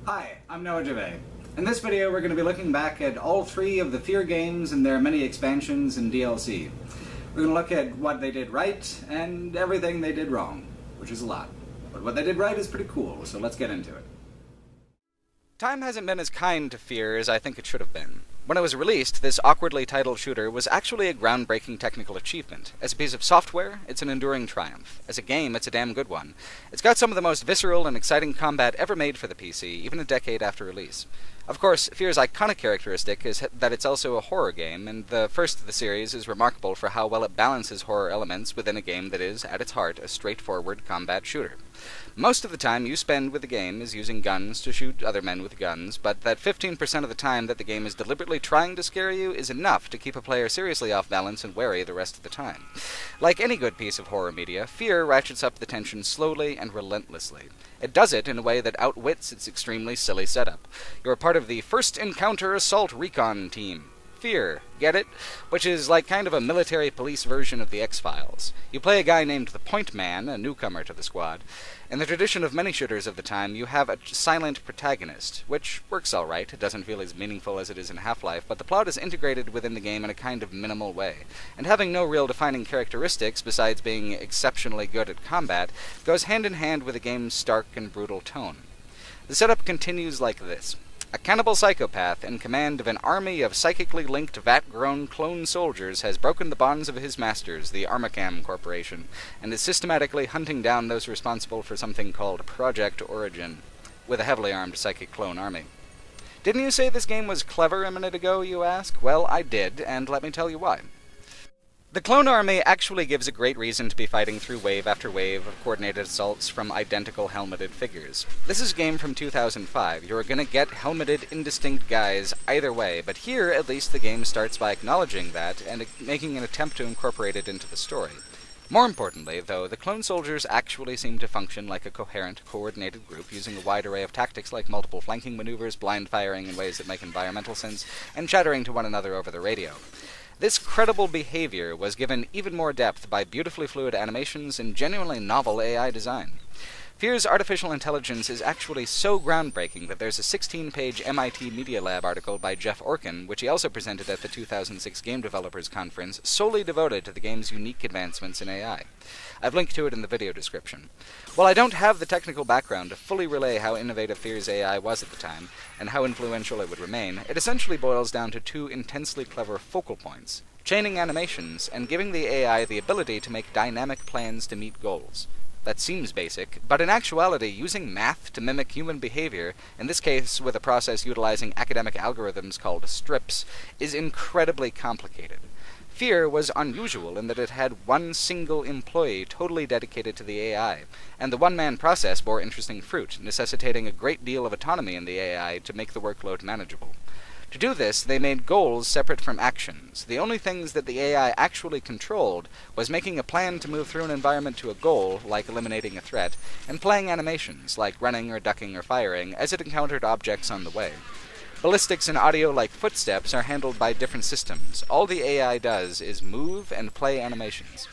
Hi, I'm Noah Gervais. In this video we're going to be looking back at all three of the F.E.A.R. games and their many expansions and DLC. We're going to look at what they did right and everything they did wrong, which is a lot. But what they did right is pretty cool, so let's get into it. Time hasn't been as kind to F.E.A.R. as I think it should have been. When it was released, this awkwardly titled shooter was actually a groundbreaking technical achievement. As a piece of software, it's an enduring triumph. As a game, it's a damn good one. It's got some of the most visceral and exciting combat ever made for the PC, even a decade after release. Of course, F.E.A.R.'s iconic characteristic is that it's also a horror game, and the first of the series is remarkable for how well it balances horror elements within a game that is, at its heart, a straightforward combat shooter. Most of the time you spend with the game is using guns to shoot other men with guns, but that 15% of the time that the game is deliberately trying to scare you is enough to keep a player seriously off balance and wary the rest of the time. Like any good piece of horror media, F.E.A.R. ratchets up the tension slowly and relentlessly. It does it in a way that outwits its extremely silly setup. You're part of the First Encounter Assault Recon Team. F.E.A.R., get it? Which is like kind of a military police version of the X-Files. You play a guy named the Point Man, a newcomer to the squad. In the tradition of many shooters of the time, you have a silent protagonist, which works alright. It doesn't feel as meaningful as it is in Half-Life, but the plot is integrated within the game in a kind of minimal way. And having no real defining characteristics besides being exceptionally good at combat goes hand in hand with the game's stark and brutal tone. The setup continues like this. A cannibal psychopath in command of an army of psychically linked vat-grown clone soldiers has broken the bonds of his masters, the Armacam Corporation, and is systematically hunting down those responsible for something called Project Origin, with a heavily armed psychic clone army. Didn't you say this game was clever a minute ago, you ask? Well, I did, and let me tell you why. The clone army actually gives a great reason to be fighting through wave after wave of coordinated assaults from identical helmeted figures. This is a game from 2005. You're gonna get helmeted, indistinct guys either way, but here, at least, the game starts by acknowledging that and making an attempt to incorporate it into the story. More importantly, though, the clone soldiers actually seem to function like a coherent, coordinated group using a wide array of tactics like multiple flanking maneuvers, blind firing in ways that make environmental sense, and chattering to one another over the radio. This credible behavior was given even more depth by beautifully fluid animations and genuinely novel AI design. F.E.A.R.'s artificial intelligence is actually so groundbreaking that there's a 16-page MIT Media Lab article by Jeff Orkin, which he also presented at the 2006 Game Developers Conference, solely devoted to the game's unique advancements in AI. I've linked to it in the video description. While I don't have the technical background to fully relay how innovative F.E.A.R.'s AI was at the time, and how influential it would remain, it essentially boils down to two intensely clever focal points: chaining animations, and giving the AI the ability to make dynamic plans to meet goals. That seems basic, but in actuality, using math to mimic human behavior, in this case with a process utilizing academic algorithms called strips, is incredibly complicated. F.E.A.R. was unusual in that it had one single employee totally dedicated to the AI, and the one-man process bore interesting fruit, necessitating a great deal of autonomy in the AI to make the workload manageable. To do this, they made goals separate from actions. The only things that the AI actually controlled was making a plan to move through an environment to a goal, like eliminating a threat, and playing animations, like running or ducking or firing, as it encountered objects on the way. Ballistics and audio like footsteps are handled by different systems. All the AI does is move and play animations.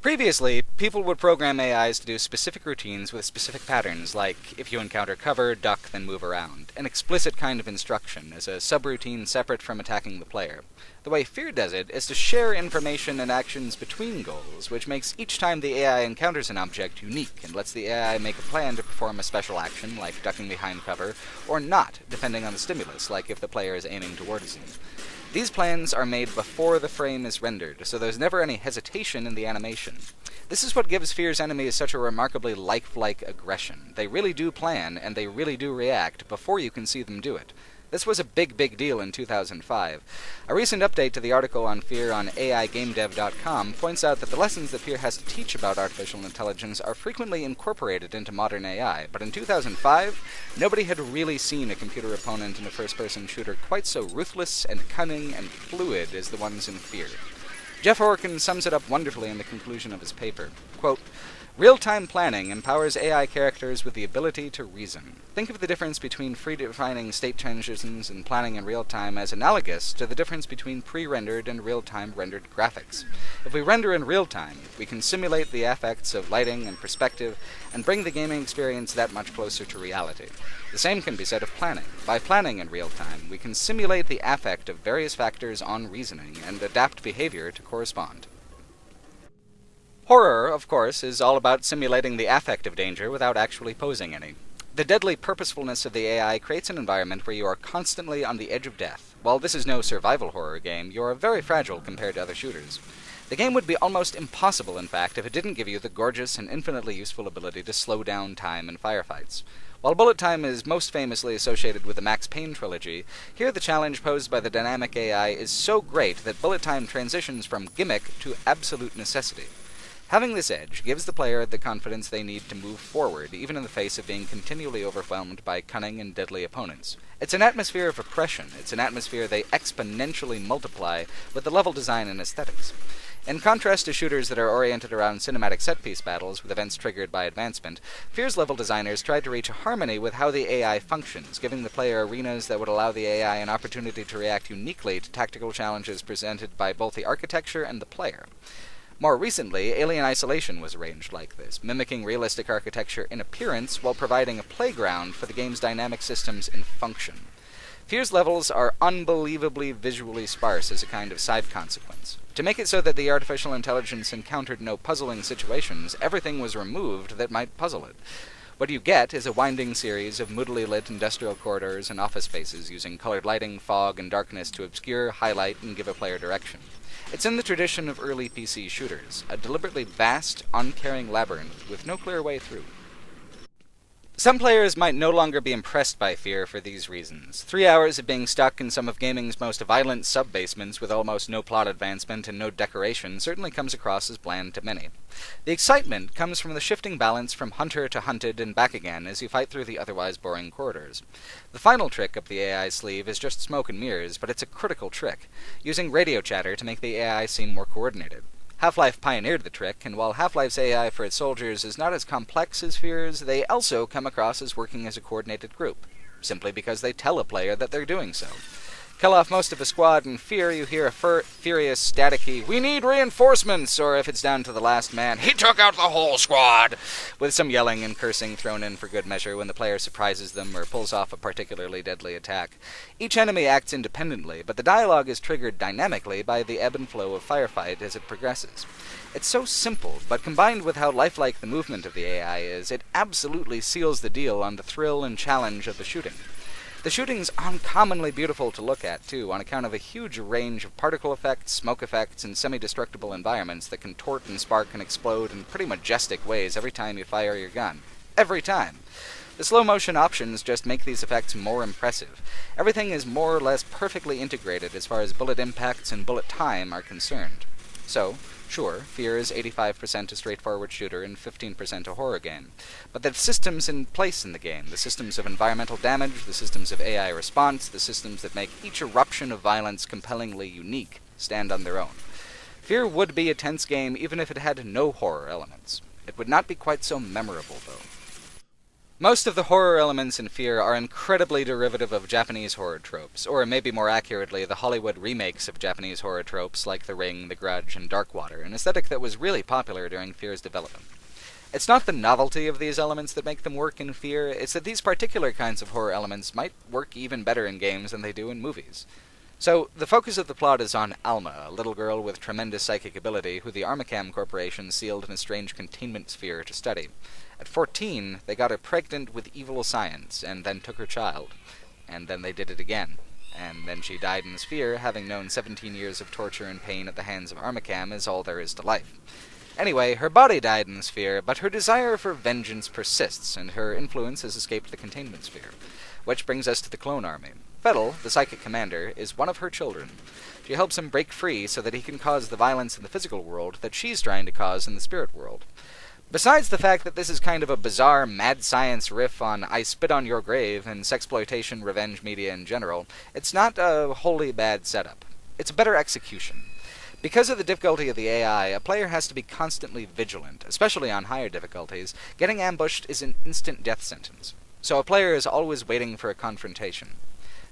Previously, people would program AIs to do specific routines with specific patterns, like if you encounter cover, duck, then move around. An explicit kind of instruction, as a subroutine separate from attacking the player. The way F.E.A.R. does it is to share information and actions between goals, which makes each time the AI encounters an object unique, and lets the AI make a plan to perform a special action, like ducking behind cover, or not, depending on the stimulus, like if the player is aiming towards him. These plans are made before the frame is rendered, so there's never any hesitation in the animation. This is what gives F.E.A.R.'s enemies such a remarkably lifelike aggression. They really do plan, and they really do react, before you can see them do it. This was a big deal in 2005. A recent update to the article on F.E.A.R. on AIGameDev.com points out that the lessons that F.E.A.R. has to teach about artificial intelligence are frequently incorporated into modern AI, but in 2005, nobody had really seen a computer opponent in a first-person shooter quite so ruthless and cunning and fluid as the ones in F.E.A.R. Jeff Orkin sums it up wonderfully in the conclusion of his paper. Quote, Real-time planning empowers AI characters with the ability to reason. Think of the difference between free-defining state transitions and planning in real time as analogous to the difference between pre-rendered and real-time rendered graphics. If we render in real time, we can simulate the effects of lighting and perspective and bring the gaming experience that much closer to reality. The same can be said of planning. By planning in real time, we can simulate the affect of various factors on reasoning and adapt behavior to correspond. Horror, of course, is all about simulating the affect of danger without actually posing any. The deadly purposefulness of the AI creates an environment where you are constantly on the edge of death. While this is no survival horror game, you are very fragile compared to other shooters. The game would be almost impossible, in fact, if it didn't give you the gorgeous and infinitely useful ability to slow down time in firefights. While bullet time is most famously associated with the Max Payne trilogy, here the challenge posed by the dynamic AI is so great that bullet time transitions from gimmick to absolute necessity. Having this edge gives the player the confidence they need to move forward, even in the face of being continually overwhelmed by cunning and deadly opponents. It's an atmosphere of oppression. It's an atmosphere they exponentially multiply with the level design and aesthetics. In contrast to shooters that are oriented around cinematic set-piece battles with events triggered by advancement, F.E.A.R.s level designers tried to reach a harmony with how the AI functions, giving the player arenas that would allow the AI an opportunity to react uniquely to tactical challenges presented by both the architecture and the player. More recently, Alien Isolation was arranged like this, mimicking realistic architecture in appearance while providing a playground for the game's dynamic systems in function. F.E.A.R.s levels are unbelievably visually sparse as a kind of side consequence. To make it so that the artificial intelligence encountered no puzzling situations, everything was removed that might puzzle it. What you get is a winding series of moodily lit industrial corridors and office spaces using colored lighting, fog, and darkness to obscure, highlight, and give a player direction. It's in the tradition of early PC shooters, a deliberately vast, uncaring labyrinth with no clear way through. Some players might no longer be impressed by F.E.A.R. for these reasons. 3 hours of being stuck in some of gaming's most violent sub-basements with almost no plot advancement and no decoration certainly comes across as bland to many. The excitement comes from the shifting balance from hunter to hunted and back again as you fight through the otherwise boring corridors. The final trick up the AI's sleeve is just smoke and mirrors, but it's a critical trick, using radio chatter to make the AI seem more coordinated. Half-Life pioneered the trick, and while Half-Life's AI for its soldiers is not as complex as F.E.A.R.s, they also come across as working as a coordinated group, simply because they tell a player that they're doing so. Kill off most of a squad in F.E.A.R., you hear a furious, staticky, "We need reinforcements!" or if it's down to the last man, "He took out the whole squad!" with some yelling and cursing thrown in for good measure when the player surprises them or pulls off a particularly deadly attack. Each enemy acts independently, but the dialogue is triggered dynamically by the ebb and flow of firefight as it progresses. It's so simple, but combined with how lifelike the movement of the AI is, it absolutely seals the deal on the thrill and challenge of the shooting. The shooting's uncommonly beautiful to look at, too, on account of a huge range of particle effects, smoke effects, and semi-destructible environments that contort and spark and explode in pretty majestic ways every time you fire your gun. Every time! The slow-motion options just make these effects more impressive. Everything is more or less perfectly integrated as far as bullet impacts and bullet time are concerned. So, sure, F.E.A.R. is 85% a straightforward shooter and 15% a horror game. But the systems in place in the game, the systems of environmental damage, the systems of AI response, the systems that make each eruption of violence compellingly unique, stand on their own. F.E.A.R. would be a tense game even if it had no horror elements. It would not be quite so memorable, though. Most of the horror elements in F.E.A.R. are incredibly derivative of Japanese horror tropes, or maybe more accurately, the Hollywood remakes of Japanese horror tropes like The Ring, The Grudge, and Darkwater, an aesthetic that was really popular during F.E.A.R.'s development. It's not the novelty of these elements that make them work in F.E.A.R., it's that these particular kinds of horror elements might work even better in games than they do in movies. So, the focus of the plot is on Alma, a little girl with tremendous psychic ability who the Armacam Corporation sealed in a strange containment sphere to study. At 14, they got her pregnant with evil science, and then took her child. And then they did it again. And then she died in F.E.A.R., having known 17 years of torture and pain at the hands of Armacam is all there is to life. Anyway, her body died in F.E.A.R., but her desire for vengeance persists, and her influence has escaped the containment sphere. Which brings us to the clone army. Fettel, the psychic commander, is one of her children. She helps him break free so that he can cause the violence in the physical world that she's trying to cause in the spirit world. Besides the fact that this is kind of a bizarre mad science riff on I Spit on Your Grave and sexploitation revenge media in general, it's not a wholly bad setup. It's a better execution. Because of the difficulty of the AI, a player has to be constantly vigilant, especially on higher difficulties. Getting ambushed is an instant death sentence, so a player is always waiting for a confrontation.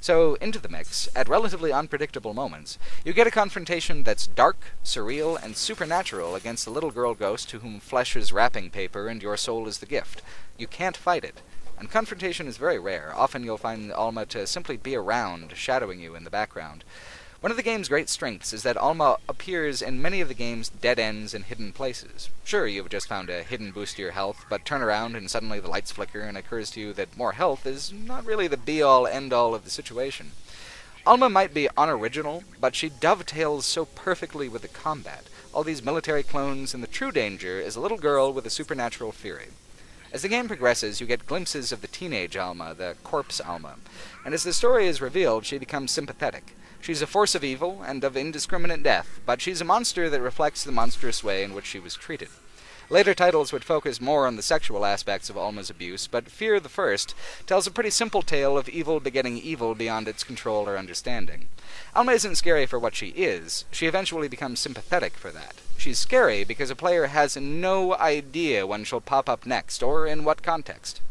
So, into the mix, at relatively unpredictable moments, you get a confrontation that's dark, surreal, and supernatural against a little girl ghost to whom flesh is wrapping paper and your soul is the gift. You can't fight it. And confrontation is very rare. Often you'll find Alma to simply be around, shadowing you in the background. One of the game's great strengths is that Alma appears in many of the game's dead ends and hidden places. Sure, you've just found a hidden boost to your health, but turn around and suddenly the lights flicker and it occurs to you that more health is not really the be-all, end-all of the situation. Alma might be unoriginal, but she dovetails so perfectly with the combat, all these military clones, and the true danger is a little girl with a supernatural fury. As the game progresses, you get glimpses of the teenage Alma, the corpse Alma, and as the story is revealed, she becomes sympathetic. She's a force of evil and of indiscriminate death, but she's a monster that reflects the monstrous way in which she was treated. Later titles would focus more on the sexual aspects of Alma's abuse, but F.E.A.R.s tells a pretty simple tale of evil begetting evil beyond its control or understanding. Alma isn't scary for what she is, she eventually becomes sympathetic for that. She's scary because a player has no idea when she'll pop up next, or in what context.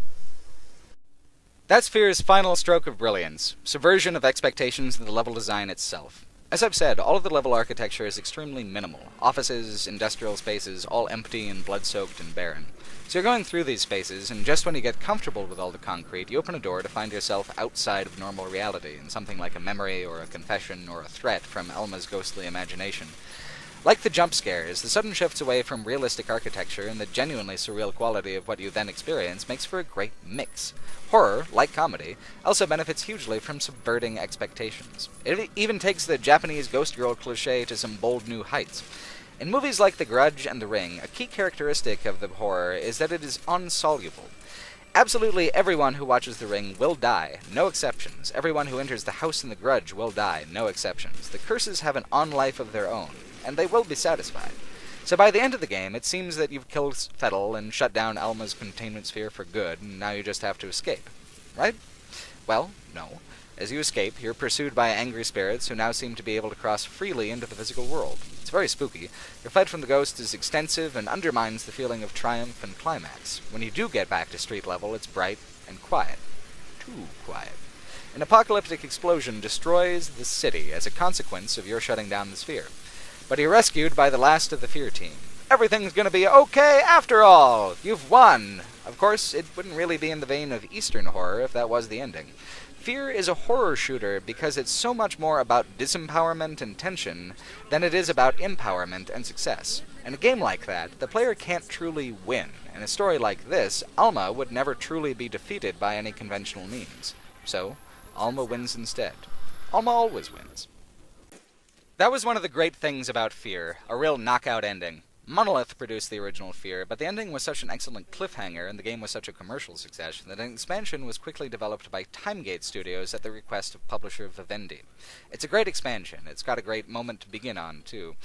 That's F.E.A.R.s final stroke of brilliance, subversion of expectations and the level design itself. As I've said, all of the level architecture is extremely minimal. Offices, industrial spaces, all empty and blood-soaked and barren. So you're going through these spaces, and just when you get comfortable with all the concrete, you open a door to find yourself outside of normal reality, in something like a memory or a confession or a threat from Alma's ghostly imagination. Like the jump scares, the sudden shifts away from realistic architecture and the genuinely surreal quality of what you then experience makes for a great mix. Horror, like comedy, also benefits hugely from subverting expectations. It even takes the Japanese ghost girl cliché to some bold new heights. In movies like The Grudge and The Ring, a key characteristic of the horror is that it is insoluble. Absolutely everyone who watches The Ring will die, no exceptions. Everyone who enters the house in The Grudge will die, no exceptions. The curses have an on-life of their own, and they will be satisfied. So by the end of the game, it seems that you've killed F.E.A.R.s and shut down Alma's containment sphere for good, and now you just have to escape. Right? Well, no. As you escape, you're pursued by angry spirits who now seem to be able to cross freely into the physical world. It's very spooky. Your fight from the ghost is extensive and undermines the feeling of triumph and climax. When you do get back to street level, it's bright and quiet. Too quiet. An apocalyptic explosion destroys the city as a consequence of your shutting down the sphere. But you're rescued by the last of the F.E.A.R. team. Everything's gonna be okay after all! You've won! Of course, it wouldn't really be in the vein of Eastern horror if that was the ending. F.E.A.R. is a horror shooter because it's so much more about disempowerment and tension than it is about empowerment and success. In a game like that, the player can't truly win. In a story like this, Alma would never truly be defeated by any conventional means. So, Alma wins instead. Alma always wins. That was one of the great things about F.E.A.R., a real knockout ending. Monolith produced the original F.E.A.R., but the ending was such an excellent cliffhanger and the game was such a commercial success that an expansion was quickly developed by Timegate Studios at the request of publisher Vivendi. It's a great expansion. It's got a great moment to begin on, too.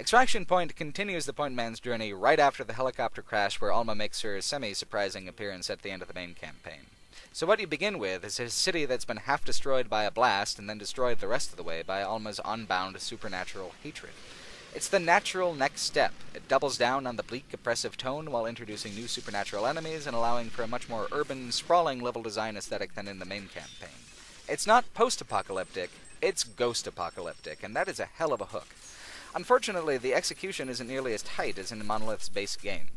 Extraction Point continues the Point Man's journey right after the helicopter crash where Alma makes her semi-surprising appearance at the end of the main campaign. So what you begin with is a city that's been half destroyed by a blast and then destroyed the rest of the way by Alma's unbound supernatural hatred. It's the natural next step. It doubles down on the bleak, oppressive tone while introducing new supernatural enemies and allowing for a much more urban, sprawling level design aesthetic than in the main campaign. It's not post-apocalyptic, it's ghost-apocalyptic, and that is a hell of a hook. Unfortunately, the execution isn't nearly as tight as in Monolith's base game.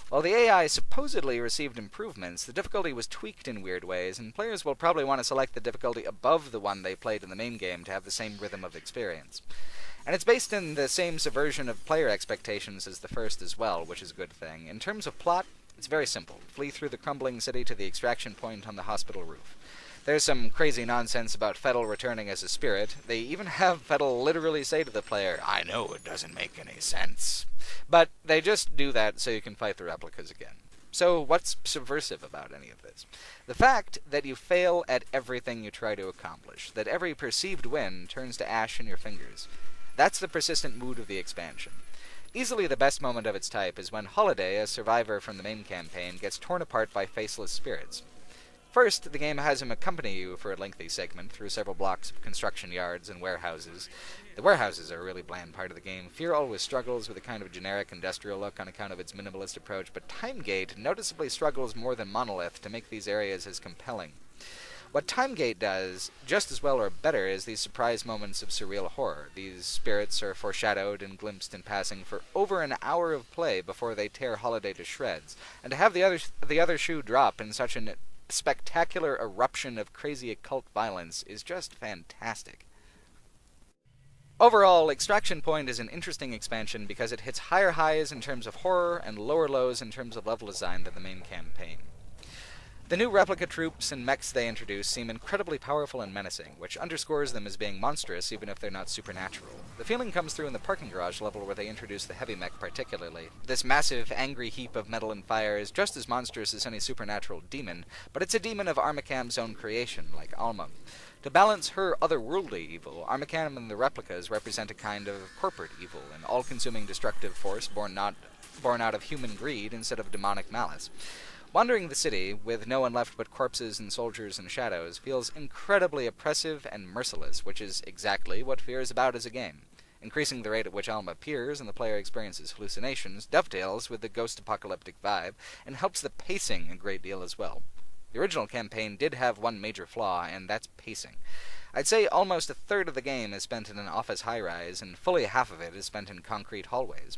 While the AI supposedly received improvements, the difficulty was tweaked in weird ways, and players will probably want to select the difficulty above the one they played in the main game to have the same rhythm of experience. And it's based in the same subversion of player expectations as the first as well, which is a good thing. In terms of plot, it's very simple. Flee through the crumbling city to the extraction point on the hospital roof. There's some crazy nonsense about F.E.A.R. returning as a spirit. They even have F.E.A.R. literally say to the player, "I know it doesn't make any sense." But they just do that so you can fight the replicas again. So what's subversive about any of this? The fact that you fail at everything you try to accomplish, that every perceived win turns to ash in your fingers. That's the persistent mood of the expansion. Easily the best moment of its type is when Holiday, a survivor from the main campaign, gets torn apart by faceless spirits. First, the game has him accompany you for a lengthy segment through several blocks of construction yards and warehouses. The warehouses are a really bland part of the game. F.E.A.R. always struggles with a kind of generic industrial look on account of its minimalist approach, but Timegate noticeably struggles more than Monolith to make these areas as compelling. What Timegate does, just as well or better, is these surprise moments of surreal horror. These spirits are foreshadowed and glimpsed in passing for over an hour of play before they tear Holiday to shreds, and to have the other shoe drop in such a spectacular eruption of crazy occult violence is just fantastic. Overall, Extraction Point is an interesting expansion because it hits higher highs in terms of horror and lower lows in terms of level design than the main campaign. The new replica troops and mechs they introduce seem incredibly powerful and menacing, which underscores them as being monstrous even if they're not supernatural. The feeling comes through in the parking garage level where they introduce the heavy mech particularly. This massive, angry heap of metal and fire is just as monstrous as any supernatural demon, but it's a demon of Armacam's own creation, like Alma. To balance her otherworldly evil, Armacam and the replicas represent a kind of corporate evil, an all-consuming destructive force born out of human greed instead of demonic malice. Wandering the city, with no one left but corpses and soldiers and shadows, feels incredibly oppressive and merciless, which is exactly what F.E.A.R. is about as a game. Increasing the rate at which Alma appears and the player experiences hallucinations dovetails with the ghost-apocalyptic vibe, and helps the pacing a great deal as well. The original campaign did have one major flaw, and that's pacing. I'd say almost a third of the game is spent in an office high-rise, and fully half of it is spent in concrete hallways.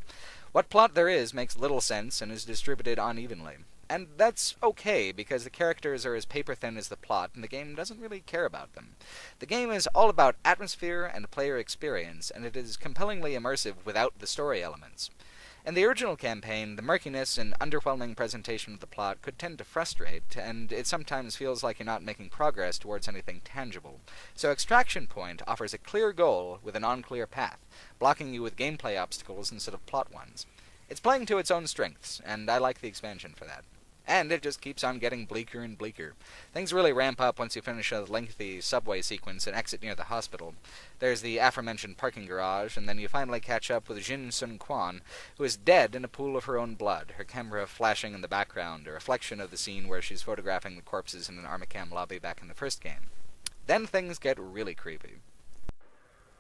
What plot there is makes little sense and is distributed unevenly. And that's okay, because the characters are as paper-thin as the plot, and the game doesn't really care about them. The game is all about atmosphere and player experience, and it is compellingly immersive without the story elements. In the original campaign, the murkiness and underwhelming presentation of the plot could tend to frustrate, and it sometimes feels like you're not making progress towards anything tangible. So Extraction Point offers a clear goal with an unclear path, blocking you with gameplay obstacles instead of plot ones. It's playing to its own strengths, and I like the expansion for that. And it just keeps on getting bleaker and bleaker. Things really ramp up once you finish a lengthy subway sequence and exit near the hospital. There's the aforementioned parking garage, and then you finally catch up with Jin Sun Quan, who is dead in a pool of her own blood, her camera flashing in the background, a reflection of the scene where she's photographing the corpses in an Armacam lobby back in the first game. Then things get really creepy.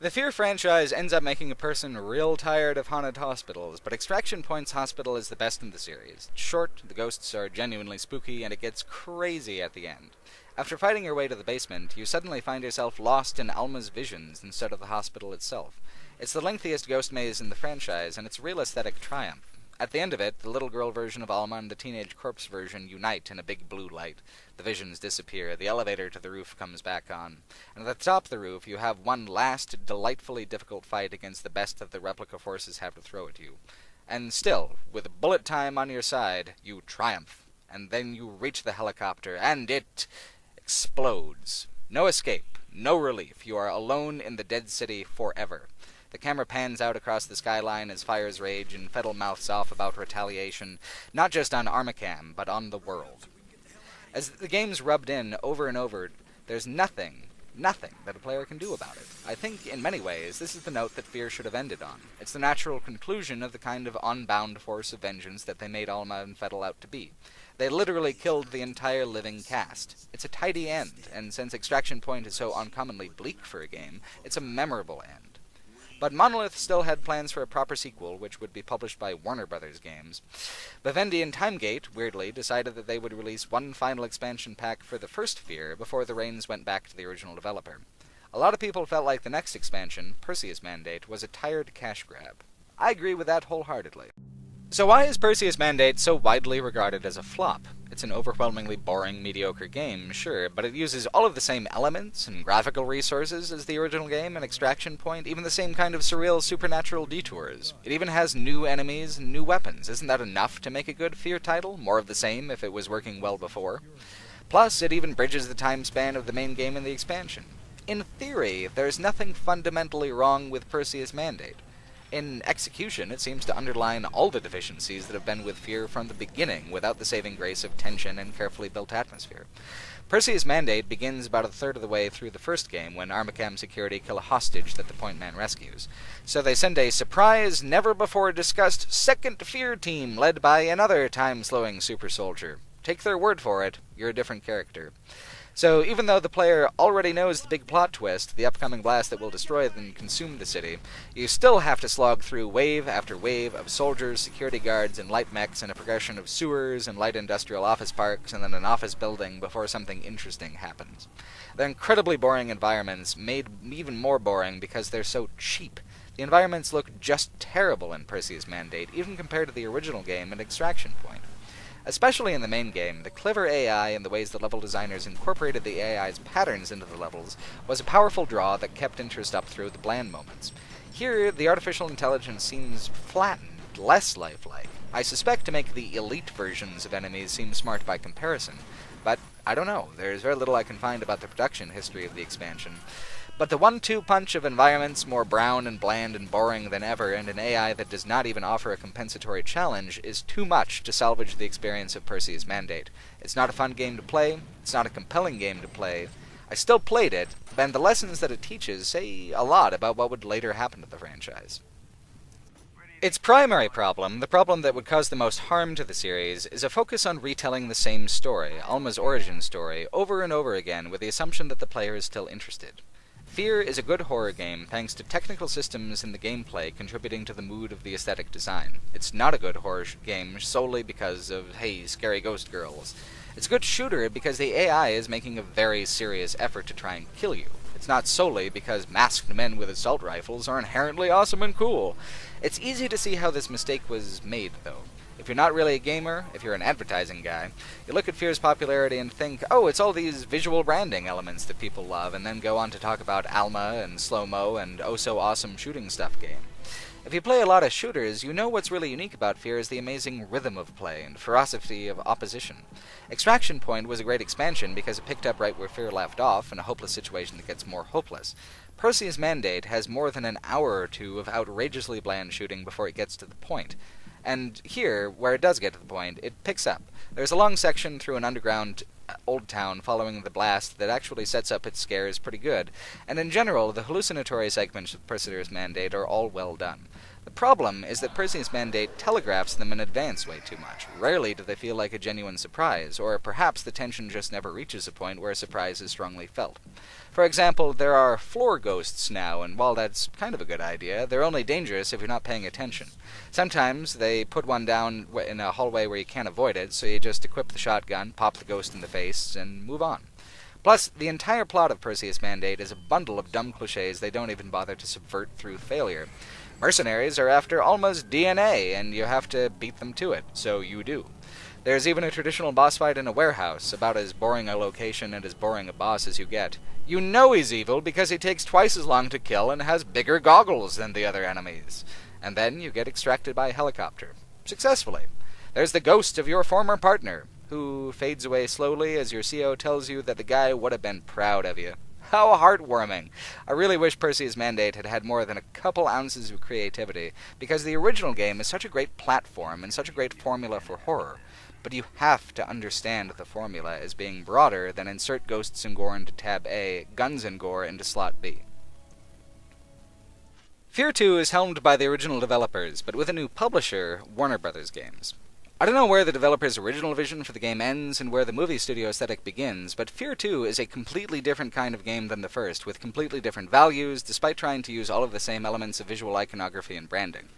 The F.E.A.R. franchise ends up making a person real tired of haunted hospitals, but Extraction Point's hospital is the best in the series. It's short, the ghosts are genuinely spooky, and it gets crazy at the end. After fighting your way to the basement, you suddenly find yourself lost in Alma's visions instead of the hospital itself. It's the lengthiest ghost maze in the franchise, and it's a real aesthetic triumph. At the end of it, the little girl version of Alma and the teenage corpse version unite in a big blue light. The visions disappear, the elevator to the roof comes back on, and at the top of the roof you have one last, delightfully difficult fight against the best that the replica forces have to throw at you. And still, with bullet time on your side, you triumph, and then you reach the helicopter, and it explodes. No escape, no relief, you are alone in the dead city forever. The camera pans out across the skyline as fires rage and Fettel mouths off about retaliation, not just on Armacam, but on the world. As the game's rubbed in over and over, there's nothing that a player can do about it. I think, in many ways, this is the note that F.E.A.R. should have ended on. It's the natural conclusion of the kind of unbound force of vengeance that they made Alma and Fettel out to be. They literally killed the entire living cast. It's a tidy end, and since Extraction Point is so uncommonly bleak for a game, it's a memorable end. But Monolith still had plans for a proper sequel, which would be published by Warner Brothers Games. Vivendi and Timegate, weirdly, decided that they would release one final expansion pack for the first F.E.A.R. before the reins went back to the original developer. A lot of people felt like the next expansion, Perseus Mandate, was a tired cash grab. I agree with that wholeheartedly. So why is Perseus Mandate so widely regarded as a flop? It's an overwhelmingly boring, mediocre game, sure, but it uses all of the same elements and graphical resources as the original game and Extraction Point, even the same kind of surreal supernatural detours. It even has new enemies and new weapons. Isn't that enough to make a good F.E.A.R. title? More of the same if it was working well before. Plus, it even bridges the time span of the main game and the expansion. In theory, there's nothing fundamentally wrong with Perseus Mandate. In execution, it seems to underline all the deficiencies that have been with F.E.A.R. from the beginning, without the saving grace of tension and carefully built atmosphere. Perseus Mandate begins about a third of the way through the first game, when Armacam security kill a hostage that the Point Man rescues. So they send a surprise, never-before-discussed second F.E.A.R. team, led by another time-slowing super soldier. take their word for it, you're a different character. So even though the player already knows the big plot twist, the upcoming blast that will destroy and consume the city, you still have to slog through wave after wave of soldiers, security guards, and light mechs in a progression of sewers and light industrial office parks and then an office building before something interesting happens. They're incredibly boring environments, made even more boring because they're so cheap. The environments look just terrible in Perseus Mandate, even compared to the original game and Extraction Point. Especially in the main game, the clever AI and the ways that level designers incorporated the AI's patterns into the levels was a powerful draw that kept interest up through the bland moments. Here, the artificial intelligence seems flattened, less lifelike. I suspect to make the elite versions of enemies seem smart by comparison, but I don't know. There's very little I can find about the production history of the expansion. But the 1-2 punch of environments more brown and bland and boring than ever, and an AI that does not even offer a compensatory challenge, is too much to salvage the experience of Perseus Mandate. It's not a fun game to play, it's not a compelling game to play. I still played it, and the lessons that it teaches say a lot about what would later happen to the franchise. Its primary problem, the problem that would cause the most harm to the series, is a focus on retelling the same story, Alma's origin story, over and over again with the assumption that the player is still interested. F.E.A.R. is a good horror game thanks to technical systems in the gameplay contributing to the mood of the aesthetic design. It's not a good horror game solely because of, hey, scary ghost girls. It's a good shooter because the AI is making a very serious effort to try and kill you. It's not solely because masked men with assault rifles are inherently awesome and cool. It's easy to see how this mistake was made, though. If you're not really a gamer, if you're an advertising guy, you look at F.E.A.R.'s popularity and think, oh, it's all these visual branding elements that people love, and then go on to talk about Alma and slow-mo and oh-so-awesome shooting stuff game. If you play a lot of shooters, you know what's really unique about F.E.A.R. is the amazing rhythm of play and ferocity of opposition. Extraction Point was a great expansion because it picked up right where F.E.A.R. left off in a hopeless situation that gets more hopeless. Perseus Mandate has more than an hour or two of outrageously bland shooting before it gets to the point. And here, where it does get to the point, it picks up. There's a long section through an underground old town following the blast that actually sets up its scares pretty good, and in general, the hallucinatory segments of Perseus Mandate are all well done. The problem is that Perseus Mandate telegraphs them in advance way too much. Rarely do they feel like a genuine surprise, or perhaps the tension just never reaches a point where a surprise is strongly felt. For example, there are floor ghosts now, and while that's kind of a good idea, they're only dangerous if you're not paying attention. Sometimes they put one down in a hallway where you can't avoid it, so you just equip the shotgun, pop the ghost in the face, and move on. Plus, the entire plot of Perseus Mandate is a bundle of dumb cliches they don't even bother to subvert through failure. Mercenaries are after Alma's DNA, and you have to beat them to it, so you do. There's even a traditional boss fight in a warehouse, about as boring a location and as boring a boss as you get. You know he's evil because he takes twice as long to kill and has bigger goggles than the other enemies. And then you get extracted by a helicopter. Successfully. There's the ghost of your former partner, who fades away slowly as your CO tells you that the guy would have been proud of you. How heartwarming! I really wish Perseus Mandate had had more than a couple ounces of creativity, because the original game is such a great platform and such a great formula for horror. But you have to understand the formula as being broader than insert ghosts and gore into tab A, guns and gore into slot B. F.E.A.R. 2 is helmed by the original developers, but with a new publisher, Warner Brothers Games. I don't know where the developer's original vision for the game ends and where the movie studio aesthetic begins, but F.E.A.R. 2 is a completely different kind of game than the first, with completely different values, despite trying to use all of the same elements of visual iconography and branding.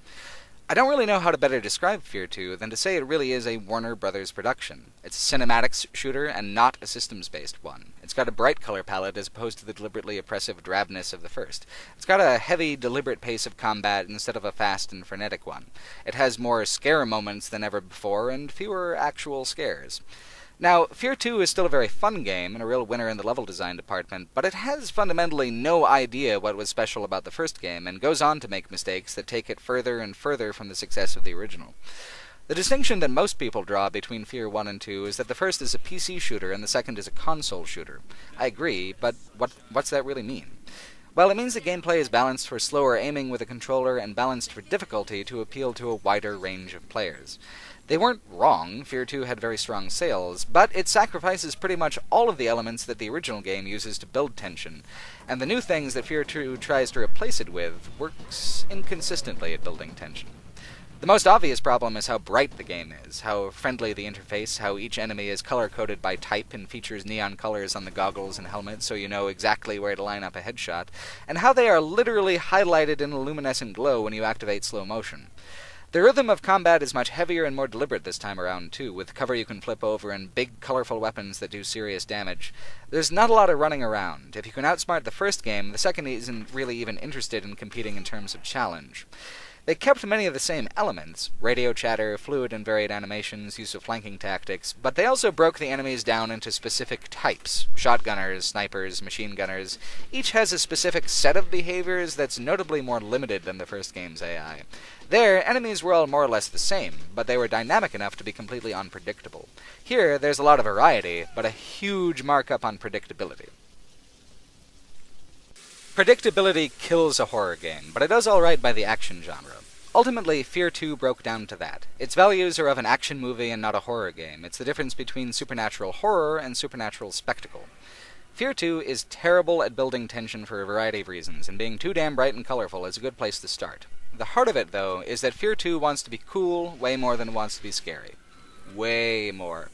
I don't really know how to better describe F.E.A.R. 2 than to say it really is a Warner Brothers production. It's a cinematics shooter and not a systems-based one. It's got a bright color palette as opposed to the deliberately oppressive drabness of the first. It's got a heavy, deliberate pace of combat instead of a fast and frenetic one. It has more scare moments than ever before and fewer actual scares. Now, F.E.A.R. 2 is still a very fun game and a real winner in the level design department, but it has fundamentally no idea what was special about the first game and goes on to make mistakes that take it further and further from the success of the original. The distinction that most people draw between F.E.A.R. 1 and 2 is that the first is a PC shooter and the second is a console shooter. I agree, but what's that really mean? Well, it means the gameplay is balanced for slower aiming with a controller and balanced for difficulty to appeal to a wider range of players. They weren't wrong. F.E.A.R. 2 had very strong sales, but it sacrifices pretty much all of the elements that the original game uses to build tension, and the new things that F.E.A.R. 2 tries to replace it with works inconsistently at building tension. The most obvious problem is how bright the game is, how friendly the interface, how each enemy is color-coded by type and features neon colors on the goggles and helmet so you know exactly where to line up a headshot, and how they are literally highlighted in a luminescent glow when you activate slow motion. The rhythm of combat is much heavier and more deliberate this time around, too, with cover you can flip over and big, colorful weapons that do serious damage. There's not a lot of running around. If you can outsmart the first game, the second isn't really even interested in competing in terms of challenge. They kept many of the same elements, radio chatter, fluid and varied animations, use of flanking tactics, but they also broke the enemies down into specific types. Shotgunners, snipers, machine gunners. Each has a specific set of behaviors that's notably more limited than the first game's AI. There, enemies were all more or less the same, but they were dynamic enough to be completely unpredictable. Here, there's a lot of variety, but a huge markup on predictability. Predictability kills a horror game, but it does alright by the action genre. Ultimately, F.E.A.R. 2 broke down to that. Its values are of an action movie and not a horror game. It's the difference between supernatural horror and supernatural spectacle. F.E.A.R. 2 is terrible at building tension for a variety of reasons, and being too damn bright and colorful is a good place to start. The heart of it, though, is that F.E.A.R. 2 wants to be cool way more than it wants to be scary. Way more.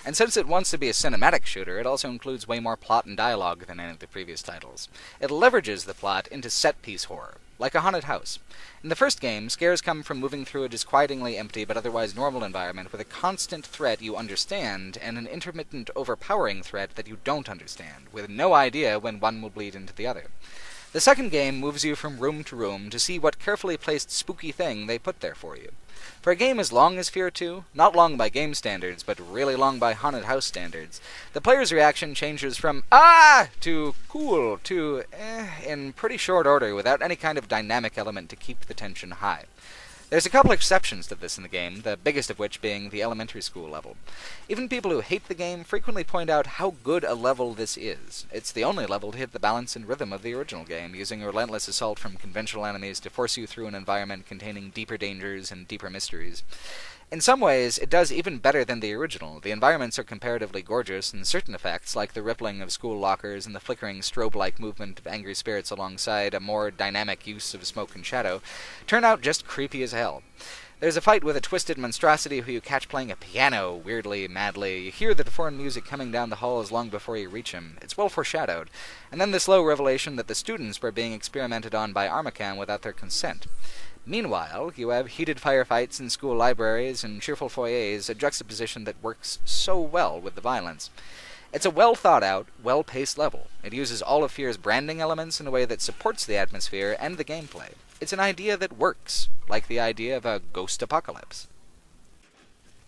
And since it wants to be a cinematic shooter, it also includes way more plot and dialogue than any of the previous titles. It leverages the plot into set-piece horror, like a haunted house. In the first game, scares come from moving through a disquietingly empty but otherwise normal environment with a constant threat you understand and an intermittent overpowering threat that you don't understand, with no idea when one will bleed into the other. The second game moves you from room to room to see what carefully placed spooky thing they put there for you. For a game as long as F.E.A.R. 2, not long by game standards, but really long by haunted house standards, the player's reaction changes from "ah" to "cool" to "eh" in pretty short order without any kind of dynamic element to keep the tension high. There's a couple exceptions to this in the game, the biggest of which being the elementary school level. Even people who hate the game frequently point out how good a level this is. It's the only level to hit the balance and rhythm of the original game, using a relentless assault from conventional enemies to force you through an environment containing deeper dangers and deeper mysteries. In some ways, it does even better than the original. The environments are comparatively gorgeous, and certain effects, like the rippling of school lockers and the flickering strobe-like movement of angry spirits alongside a more dynamic use of smoke and shadow, turn out just creepy as hell. There's a fight with a twisted monstrosity who you catch playing a piano, weirdly, madly. You hear the foreign music coming down the halls long before you reach him. It's well foreshadowed. And then the slow revelation that the students were being experimented on by Armacam without their consent. Meanwhile, you have heated firefights in school libraries and cheerful foyers, a juxtaposition that works so well with the violence. It's a well-thought-out, well-paced level. It uses all of F.E.A.R.'s branding elements in a way that supports the atmosphere and the gameplay. It's an idea that works, like the idea of a ghost apocalypse.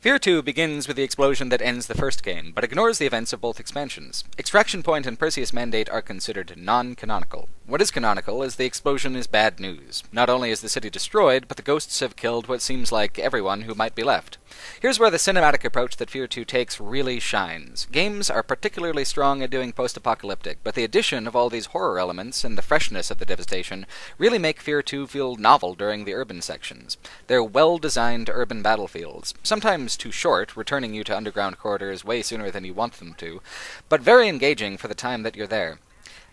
F.E.A.R. 2 begins with the explosion that ends the first game, but ignores the events of both expansions. Extraction Point and Perseus Mandate are considered non-canonical. What is canonical is the explosion is bad news. Not only is the city destroyed, but the ghosts have killed what seems like everyone who might be left. Here's where the cinematic approach that F.E.A.R. 2 takes really shines. Games are particularly strong at doing post-apocalyptic, but the addition of all these horror elements and the freshness of the devastation really make F.E.A.R. 2 feel novel during the urban sections. They're well-designed urban battlefields, sometimes too short, returning you to underground corridors way sooner than you want them to, but very engaging for the time that you're there.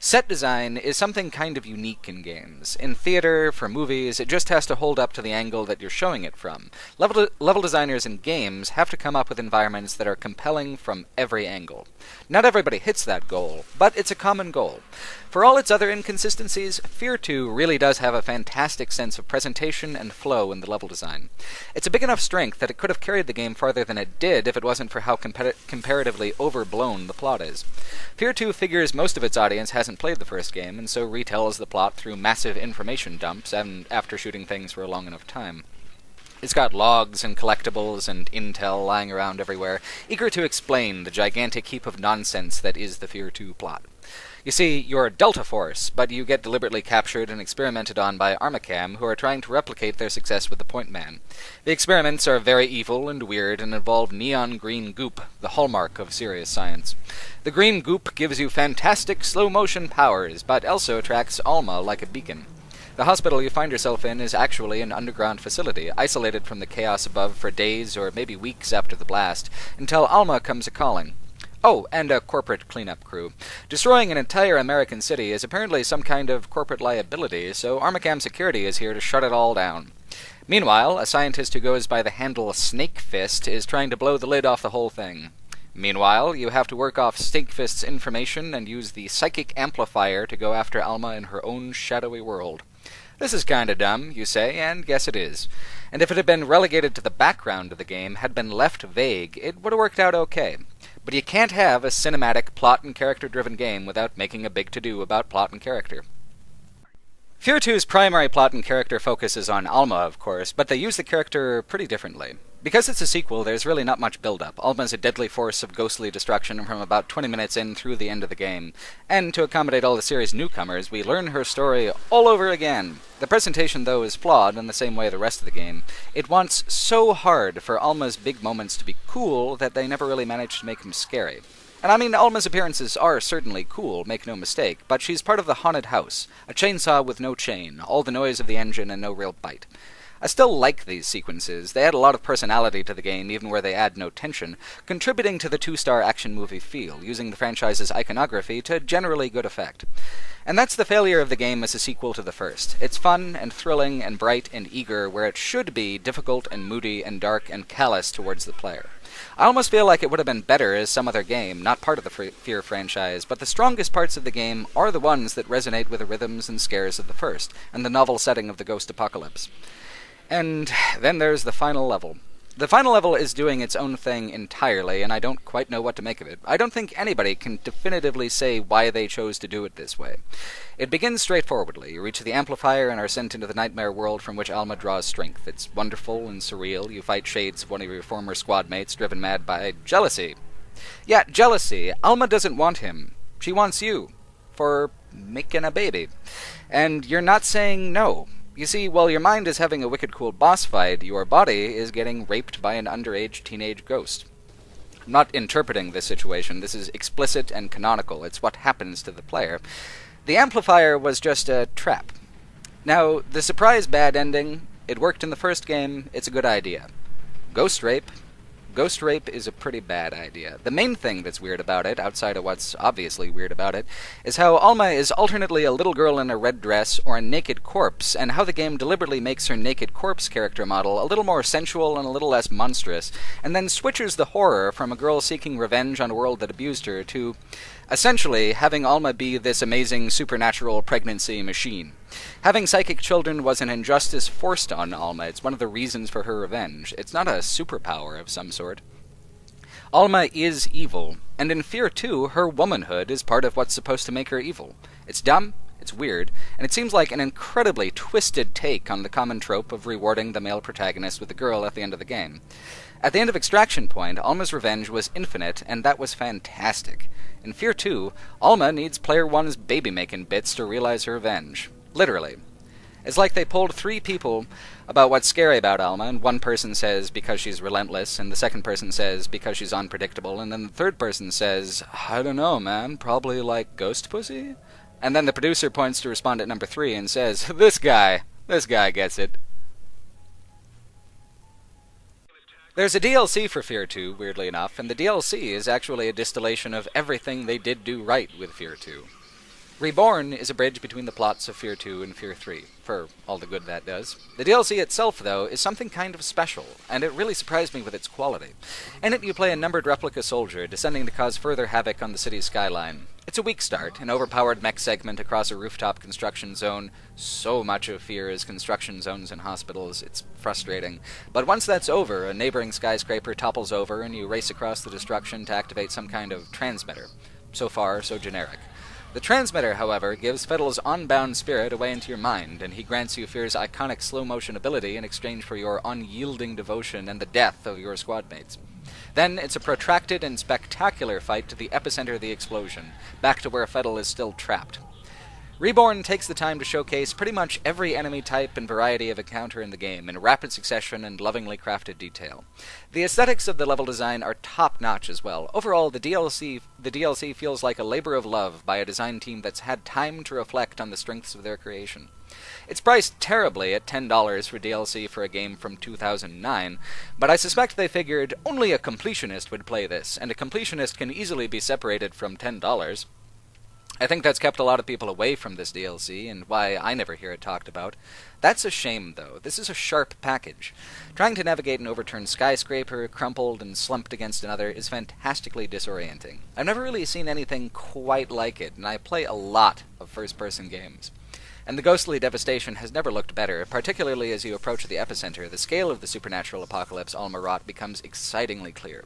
Set design is something kind of unique in games. In theater, for movies, it just has to hold up to the angle that you're showing it from. Level designers in games have to come up with environments that are compelling from every angle. Not everybody hits that goal, but it's a common goal. For all its other inconsistencies, F.E.A.R. 2 really does have a fantastic sense of presentation and flow in the level design. It's a big enough strength that it could have carried the game farther than it did if it wasn't for how comparatively overblown the plot is. F.E.A.R. 2 figures most of its audience hasn't played the first game, and so retells the plot through massive information dumps and after shooting things for a long enough time. It's got logs and collectibles and intel lying around everywhere, eager to explain the gigantic heap of nonsense that is the F.E.A.R. 2 plot. You see, you're Delta Force, but you get deliberately captured and experimented on by Armacam, who are trying to replicate their success with the Point Man. The experiments are very evil and weird and involve neon green goop, the hallmark of serious science. The green goop gives you fantastic slow-motion powers, but also attracts Alma like a beacon. The hospital you find yourself in is actually an underground facility, isolated from the chaos above for days or maybe weeks after the blast, until Alma comes a-calling. Oh, and a corporate cleanup crew. Destroying an entire American city is apparently some kind of corporate liability, so Armacam Security is here to shut it all down. Meanwhile, a scientist who goes by the handle Snake Fist is trying to blow the lid off the whole thing. Meanwhile, you have to work off Snake Fist's information and use the psychic amplifier to go after Alma in her own shadowy world. This is kinda dumb, you say, and yes it is. And if it had been relegated to the background of the game, had been left vague, it would have worked out okay. But you can't have a cinematic, plot and character-driven game without making a big to-do about plot and character. F.E.A.R. 2's primary plot and character focus is on Alma, of course, but they use the character pretty differently. Because it's a sequel, there's really not much build-up. Alma's a deadly force of ghostly destruction from about 20 minutes in through the end of the game. And to accommodate all the series' newcomers, we learn her story all over again. The presentation, though, is flawed in the same way the rest of the game. It wants so hard for Alma's big moments to be cool that they never really manage to make them scary. And I mean, Alma's appearances are certainly cool, make no mistake, but she's part of the haunted house, a chainsaw with no chain, all the noise of the engine and no real bite. I still like these sequences. They add a lot of personality to the game, even where they add no tension, contributing to the two-star action movie feel, using the franchise's iconography to generally good effect. And that's the failure of the game as a sequel to the first. It's fun and thrilling and bright and eager, where it should be difficult and moody and dark and callous towards the player. I almost feel like it would have been better as some other game, not part of the F.E.A.R. franchise, but the strongest parts of the game are the ones that resonate with the rhythms and scares of the first, and the novel setting of the Ghost Apocalypse. And then there's the final level. The final level is doing its own thing entirely, and I don't quite know what to make of it. I don't think anybody can definitively say why they chose to do it this way. It begins straightforwardly. You reach the amplifier and are sent into the nightmare world from which Alma draws strength. It's wonderful and surreal. You fight shades of one of your former squad mates driven mad by jealousy. Yeah, jealousy. Alma doesn't want him. She wants you. For making a baby. And you're not saying no. You see, while your mind is having a wicked cool boss fight, your body is getting raped by an underage teenage ghost. I'm not interpreting this situation. This is explicit and canonical. It's what happens to the player. The amplifier was just a trap. Now, the surprise bad ending, it worked in the first game, it's a good idea. Ghost rape? Ghost rape is a pretty bad idea. The main thing that's weird about it, outside of what's obviously weird about it, is how Alma is alternately a little girl in a red dress or a naked corpse, and how the game deliberately makes her naked corpse character model a little more sensual and a little less monstrous, and then switches the horror from a girl seeking revenge on a world that abused her to, essentially, having Alma be this amazing supernatural pregnancy machine. Having psychic children was an injustice forced on Alma. It's one of the reasons for her revenge. It's not a superpower of some sort. Alma is evil, and in F.E.A.R. 2, her womanhood is part of what's supposed to make her evil. It's dumb, it's weird, and it seems like an incredibly twisted take on the common trope of rewarding the male protagonist with a girl at the end of the game. At the end of Extraction Point, Alma's revenge was infinite, and that was fantastic. In F.E.A.R. 2, Alma needs Player 1's baby-making bits to realize her revenge. Literally. It's like they polled 3 people about what's scary about Alma, and one person says because she's relentless, and the second person says because she's unpredictable, and then the third person says, I don't know, man, probably like ghost pussy? And then the producer points to respondent number 3 and says, this guy gets it. There's a DLC for F.E.A.R. 2, weirdly enough, and the DLC is actually a distillation of everything they did do right with F.E.A.R. 2. Reborn is a bridge between the plots of F.E.A.R. 2 and F.E.A.R. 3, for all the good that does. The DLC itself, though, is something kind of special, and it really surprised me with its quality. In it, you play a numbered replica soldier, descending to cause further havoc on the city's skyline. It's a weak start, an overpowered mech segment across a rooftop construction zone. So much of F.E.A.R. is construction zones and hospitals, it's frustrating. But once that's over, a neighboring skyscraper topples over, and you race across the destruction to activate some kind of transmitter. So far, so generic. The transmitter, however, gives Fiddle's unbound spirit away into your mind, and he grants you F.E.A.R.'s iconic slow-motion ability in exchange for your unyielding devotion and the death of your squad mates. Then it's a protracted and spectacular fight to the epicenter of the explosion, back to where Fiddle is still trapped. Reborn takes the time to showcase pretty much every enemy type and variety of encounter in the game in rapid succession and lovingly crafted detail. The aesthetics of the level design are top-notch as well. Overall, the DLC feels like a labor of love by a design team that's had time to reflect on the strengths of their creation. It's priced terribly at $10 for DLC for a game from 2009, but I suspect they figured only a completionist would play this, and a completionist can easily be separated from $10. I think that's kept a lot of people away from this DLC, and why I never hear it talked about. That's a shame, though. This is a sharp package. Trying to navigate an overturned skyscraper, crumpled and slumped against another, is fantastically disorienting. I've never really seen anything quite like it, and I play a lot of first-person games. And the ghostly devastation has never looked better, particularly as you approach the epicenter. The scale of the supernatural apocalypse Alma becomes excitingly clear.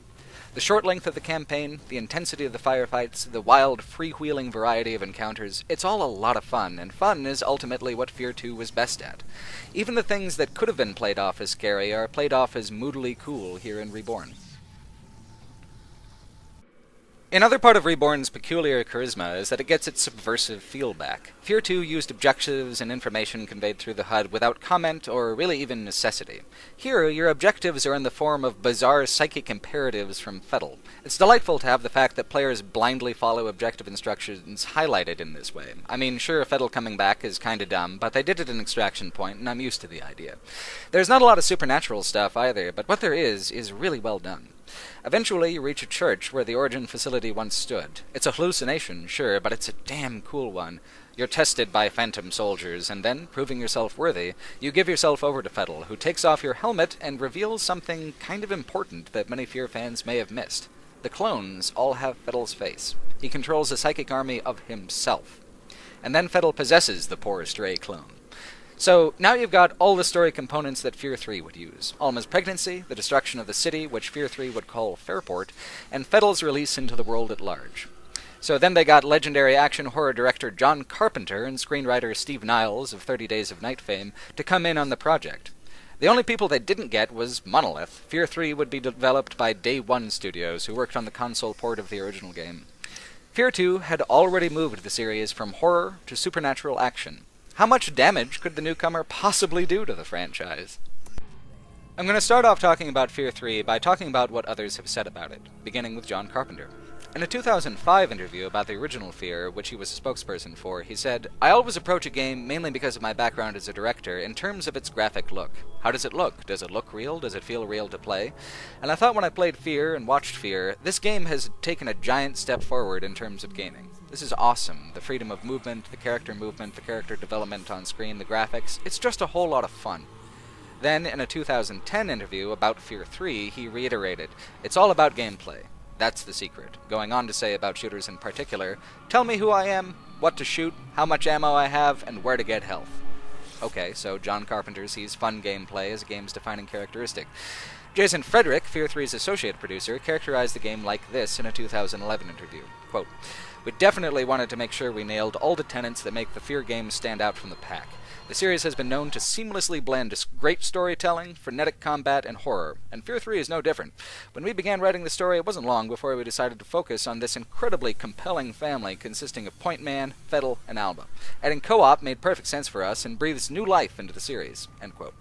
The short length of the campaign, the intensity of the firefights, the wild, freewheeling variety of encounters, it's all a lot of fun, and fun is ultimately what F.E.A.R. 2 was best at. Even the things that could have been played off as scary are played off as moodily cool here in Reborn. Another part of Reborn's peculiar charisma is that it gets its subversive feel back. F.E.A.R. 2 used objectives and information conveyed through the HUD without comment or really even necessity. Here, your objectives are in the form of bizarre psychic imperatives from F.E.A.R.s. It's delightful to have the fact that players blindly follow objective instructions highlighted in this way. I mean, sure, F.E.A.R. coming back is kinda dumb, but they did it in Extraction Point, and I'm used to the idea. There's not a lot of supernatural stuff either, but what there is really well done. Eventually, you reach a church where the Origin facility once stood. It's a hallucination, sure, but it's a damn cool one. You're tested by phantom soldiers, and then, proving yourself worthy, you give yourself over to F.E.A.R., who takes off your helmet and reveals something kind of important that many F.E.A.R. fans may have missed. The clones all have F.E.A.R.'s face. He controls a psychic army of himself. And then F.E.A.R. possesses the poor stray clone. So, now you've got all the story components that F.E.A.R. 3 would use. Alma's pregnancy, the destruction of the city, which F.E.A.R. 3 would call Fairport, and F.E.A.R.'s release into the world at large. So then they got legendary action horror director John Carpenter and screenwriter Steve Niles of 30 Days of Night fame to come in on the project. The only people they didn't get was Monolith. F.E.A.R. 3 would be developed by Day One Studios, who worked on the console port of the original game. F.E.A.R. 2 had already moved the series from horror to supernatural action. How much damage could the newcomer possibly do to the franchise? I'm going to start off talking about F.E.A.R. 3 by talking about what others have said about it, beginning with John Carpenter. In a 2005 interview about the original F.E.A.R., which he was a spokesperson for, he said, "I always approach a game, mainly because of my background as a director, in terms of its graphic look. How does it look? Does it look real? Does it feel real to play? And I thought when I played F.E.A.R. and watched F.E.A.R., this game has taken a giant step forward in terms of gaming. This is awesome. The freedom of movement, the character development on screen, the graphics, it's just a whole lot of fun." Then, in a 2010 interview about F.E.A.R. 3, he reiterated, "It's all about gameplay. That's the secret," going on to say about shooters in particular, "Tell me who I am, what to shoot, how much ammo I have, and where to get health." Okay, so John Carpenter sees fun gameplay as a game's defining characteristic. Jason Frederick, F.E.A.R. 3's associate producer, characterized the game like this in a 2011 interview. Quote, "We definitely wanted to make sure we nailed all the tenets that make the F.E.A.R. games stand out from the pack. The series has been known to seamlessly blend great storytelling, frenetic combat, and horror, and F.E.A.R. 3 is no different. When we began writing the story, it wasn't long before we decided to focus on this incredibly compelling family consisting of Point Man, F.E.A.R., and Alma. Adding co-op made perfect sense for us and breathes new life into the series." End quote.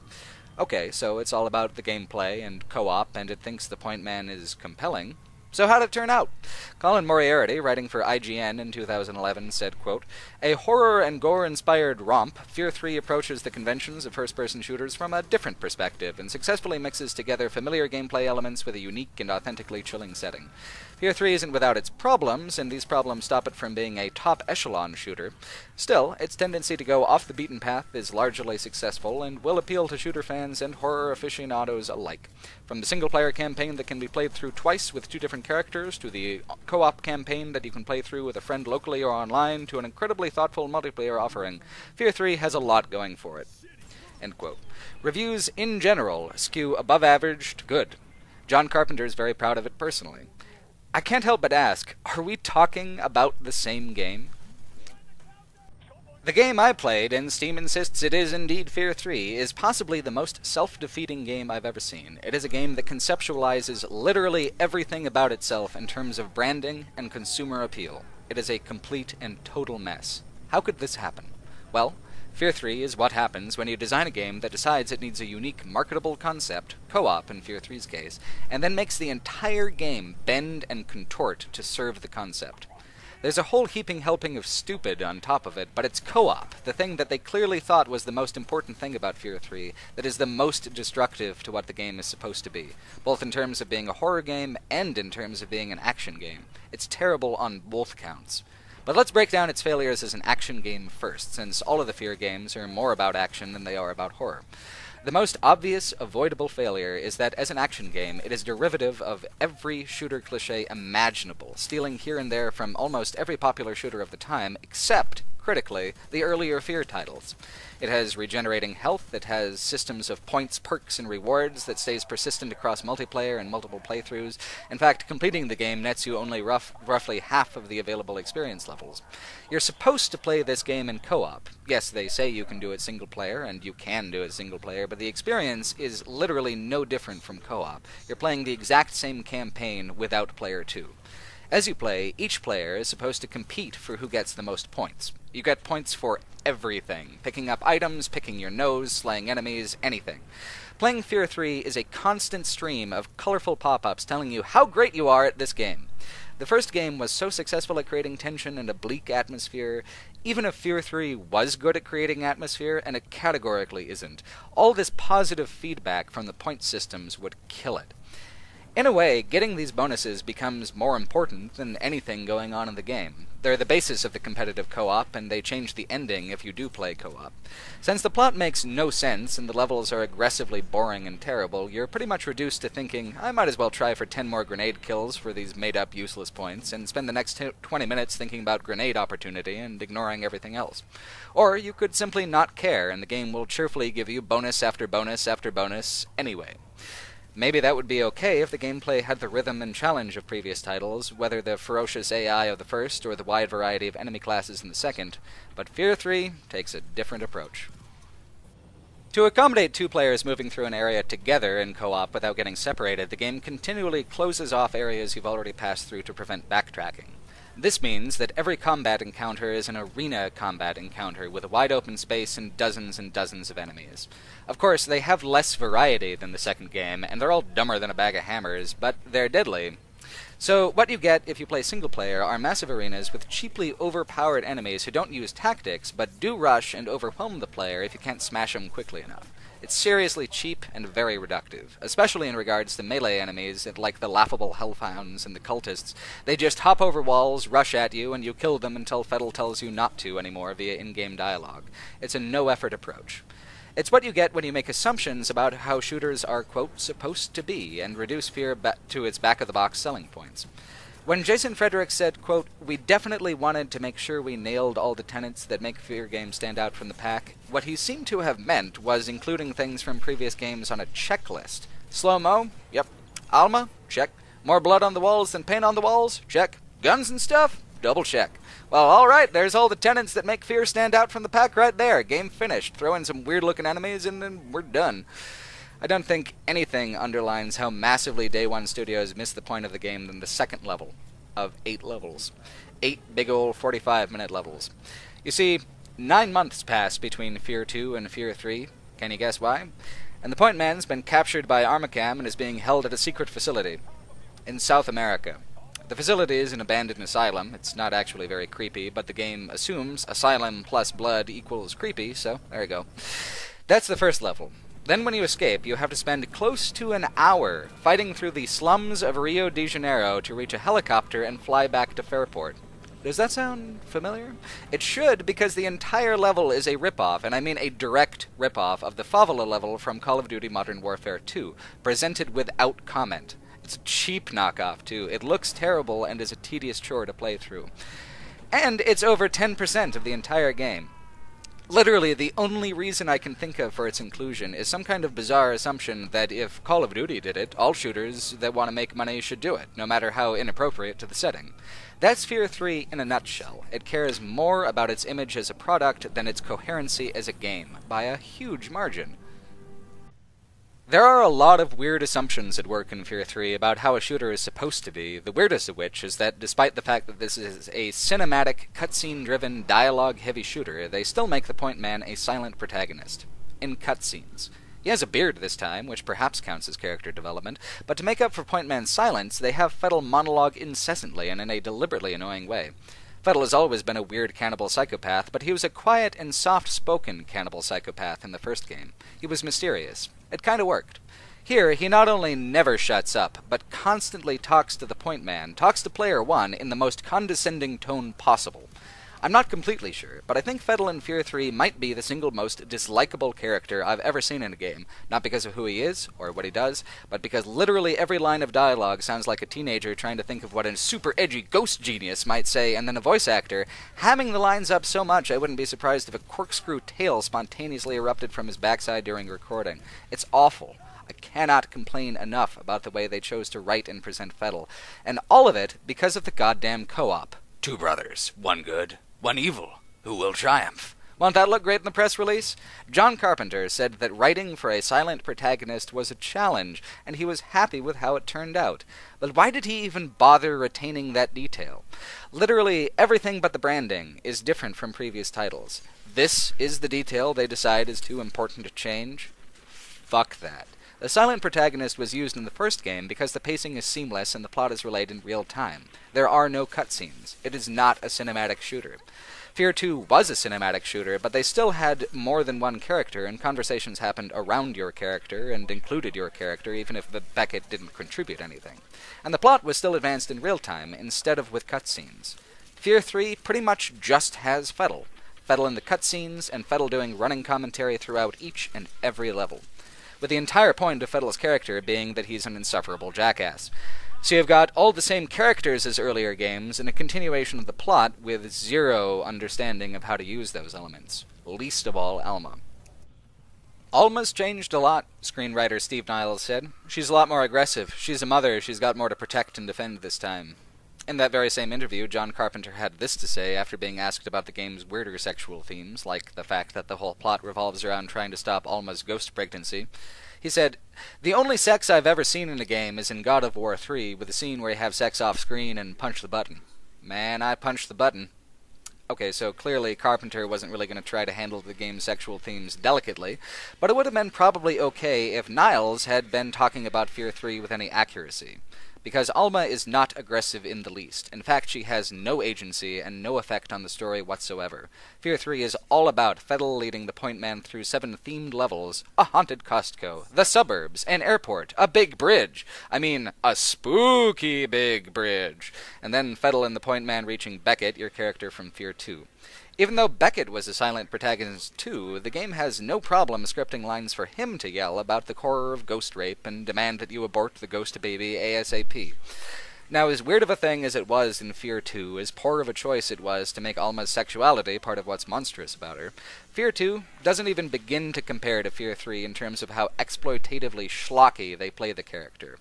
Okay, so it's all about the gameplay and co-op, and it thinks the Point Man is compelling. So how'd it turn out? Colin Moriarty, writing for IGN in 2011, said, quote, "A horror and gore-inspired romp, F.E.A.R. 3 approaches the conventions of first-person shooters from a different perspective and successfully mixes together familiar gameplay elements with a unique and authentically chilling setting. F.E.A.R. 3 isn't without its problems, and these problems stop it from being a top-echelon shooter. Still, its tendency to go off the beaten path is largely successful and will appeal to shooter fans and horror aficionados alike. From the single-player campaign that can be played through twice with 2 different characters, to the co-op campaign that you can play through with a friend locally or online, to an incredibly thoughtful multiplayer offering, F.E.A.R. 3 has a lot going for it." End quote. Reviews, in general, skew above average to good. John Carpenter is very proud of it personally. I can't help but ask, are we talking about the same game? The game I played, and Steam insists it is indeed F.E.A.R. 3, is possibly the most self-defeating game I've ever seen. It is a game that conceptualizes literally everything about itself in terms of branding and consumer appeal. It is a complete and total mess. How could this happen? Well, F.E.A.R. 3 is what happens when you design a game that decides it needs a unique marketable concept, co-op in F.E.A.R. 3's case, and then makes the entire game bend and contort to serve the concept. There's a whole heaping helping of stupid on top of it, but it's co-op, the thing that they clearly thought was the most important thing about F.E.A.R. 3, that is the most destructive to what the game is supposed to be, both in terms of being a horror game and in terms of being an action game. It's terrible on both counts. But let's break down its failures as an action game first, since all of the F.E.A.R. games are more about action than they are about horror. The most obvious, avoidable failure is that as an action game, it is derivative of every shooter cliché imaginable, stealing here and there from almost every popular shooter of the time, except, critically, the earlier F.E.A.R. titles. It has regenerating health, it has systems of points, perks, and rewards that stays persistent across multiplayer and multiple playthroughs. In fact, completing the game nets you only roughly half of the available experience levels. You're supposed to play this game in co-op. Yes, they say you can do it single player, and you can do it single player, but the experience is literally no different from co-op. You're playing the exact same campaign without player 2. As you play, each player is supposed to compete for who gets the most points. You get points for everything. Picking up items, picking your nose, slaying enemies, anything. Playing F.E.A.R. 3 is a constant stream of colorful pop-ups telling you how great you are at this game. The first game was so successful at creating tension and a bleak atmosphere. Even if F.E.A.R. 3 was good at creating atmosphere, and it categorically isn't, all this positive feedback from the point systems would kill it. In a way, getting these bonuses becomes more important than anything going on in the game. They're the basis of the competitive co-op, and they change the ending if you do play co-op. Since the plot makes no sense and the levels are aggressively boring and terrible, you're pretty much reduced to thinking, I might as well try for 10 more grenade kills for these made-up useless points, and spend the next 20 minutes thinking about grenade opportunity and ignoring everything else. Or you could simply not care, and the game will cheerfully give you bonus after bonus after bonus anyway. Maybe that would be okay if the gameplay had the rhythm and challenge of previous titles, whether the ferocious AI of the first or the wide variety of enemy classes in the second, but F.E.A.R. 3 takes a different approach. To accommodate two players moving through an area together in co-op without getting separated, the game continually closes off areas you've already passed through to prevent backtracking. This means that every combat encounter is an arena combat encounter with a wide open space and dozens of enemies. Of course, they have less variety than the second game, and they're all dumber than a bag of hammers, but they're deadly. So what you get if you play single player are massive arenas with cheaply overpowered enemies who don't use tactics, but do rush and overwhelm the player if you can't smash them quickly enough. It's seriously cheap and very reductive, especially in regards to melee enemies like the laughable hellhounds and the cultists. They just hop over walls, rush at you, and you kill them until F.E.A.R. tells you not to anymore via in-game dialogue. It's a no-effort approach. It's what you get when you make assumptions about how shooters are, quote, supposed to be, and reduce F.E.A.R. to its back-of-the-box selling points. When Jason Frederick said, quote, we definitely wanted to make sure we nailed all the tenets that make F.E.A.R. games stand out from the pack, what he seemed to have meant was including things from previous games on a checklist. Slow-mo? Yep. Alma? Check. More blood on the walls than paint on the walls? Check. Guns and stuff? Double check. Well, alright, there's all the tenets that make F.E.A.R. stand out from the pack right there. Game finished. Throw in some weird-looking enemies and then we're done. I don't think anything underlines how massively Day One Studios missed the point of the game than the second level of 8 levels. 8 big ol' 45-minute levels. You see, 9 months passed between F.E.A.R. 2 and F.E.A.R. 3. Can you guess why? And the Point Man's been captured by Armacam and is being held at a secret facility in South America. The facility is an abandoned asylum. It's not actually very creepy, but the game assumes asylum plus blood equals creepy, so there you go. That's the first level. Then when you escape, you have to spend close to an hour fighting through the slums of Rio de Janeiro to reach a helicopter and fly back to Fairport. Does that sound familiar? It should, because the entire level is a ripoff, and I mean a direct ripoff of the Favela level from Call of Duty Modern Warfare 2, presented without comment. It's a cheap knockoff, too. It looks terrible and is a tedious chore to play through. And it's over 10% of the entire game. Literally, the only reason I can think of for its inclusion is some kind of bizarre assumption that if Call of Duty did it, all shooters that want to make money should do it, no matter how inappropriate to the setting. That's F.E.A.R. 3 in a nutshell. It cares more about its image as a product than its coherency as a game, by a huge margin. There are a lot of weird assumptions at work in F.E.A.R. 3 about how a shooter is supposed to be, the weirdest of which is that despite the fact that this is a cinematic, cutscene-driven, dialogue-heavy shooter, they still make the Point Man a silent protagonist. In cutscenes. He has a beard this time, which perhaps counts as character development, but to make up for Point Man's silence, they have F.E.A.R. monologue incessantly and in a deliberately annoying way. F.E.A.R. has always been a weird cannibal psychopath, but he was a quiet and soft-spoken cannibal psychopath in the first game. He was mysterious. It kinda worked. Here, he not only never shuts up, but constantly talks to the Point Man, talks to Player 1 in the most condescending tone possible. I'm not completely sure, but I think Fettel in F.E.A.R. 3 might be the single most dislikable character I've ever seen in a game, not because of who he is, or what he does, but because literally every line of dialogue sounds like a teenager trying to think of what a super edgy ghost genius might say, and then a voice actor hamming the lines up so much I wouldn't be surprised if a corkscrew tail spontaneously erupted from his backside during recording. It's awful. I cannot complain enough about the way they chose to write and present Fettel, and all of it because of the goddamn co-op. Two brothers, one good, one evil. Who will triumph? Won't that look great in the press release? John Carpenter said that writing for a silent protagonist was a challenge, and he was happy with how it turned out. But why did he even bother retaining that detail? Literally everything but the branding is different from previous titles. This is the detail they decide is too important to change? Fuck that. The silent protagonist was used in the first game because the pacing is seamless and the plot is relayed in real time. There are no cutscenes. It is not a cinematic shooter. F.E.A.R. 2 was a cinematic shooter, but they still had more than one character, and conversations happened around your character and included your character, even if Beckett didn't contribute anything. And the plot was still advanced in real time, instead of with cutscenes. F.E.A.R. 3 pretty much just has Fettel. Fettel in the cutscenes, and Fettel doing running commentary throughout each and every level, with the entire point of Fettel's character being that he's an insufferable jackass. So you've got all the same characters as earlier games, and a continuation of the plot with zero understanding of how to use those elements. Least of all, Alma. Alma's changed a lot, screenwriter Steve Niles said. She's a lot more aggressive. She's a mother. She's got more to protect and defend this time. In that very same interview, John Carpenter had this to say after being asked about the game's weirder sexual themes, like the fact that the whole plot revolves around trying to stop Alma's ghost pregnancy. He said, "The only sex I've ever seen in a game is in God of War 3, with a scene where you have sex off-screen and punch the button. Man, I punched the button." Okay, so clearly Carpenter wasn't really going to try to handle the game's sexual themes delicately, but it would have been probably okay if Niles had been talking about F.E.A.R. 3 with any accuracy. Because Alma is not aggressive in the least. In fact, she has no agency and no effect on the story whatsoever. F.E.A.R. 3 is all about Fettel leading the point man through 7 themed levels, a haunted Costco, the suburbs, an airport, a big bridge. I mean, a spooky big bridge. And then Fettel and the point man reaching Beckett, your character from F.E.A.R. 2. Even though Beckett was a silent protagonist too, the game has no problem scripting lines for him to yell about the horror of ghost rape and demand that you abort the ghost baby ASAP. Now, as weird of a thing as it was in F.E.A.R. 2, as poor of a choice it was to make Alma's sexuality part of what's monstrous about her, F.E.A.R. 2 doesn't even begin to compare to F.E.A.R. 3 in terms of how exploitatively schlocky they play the character.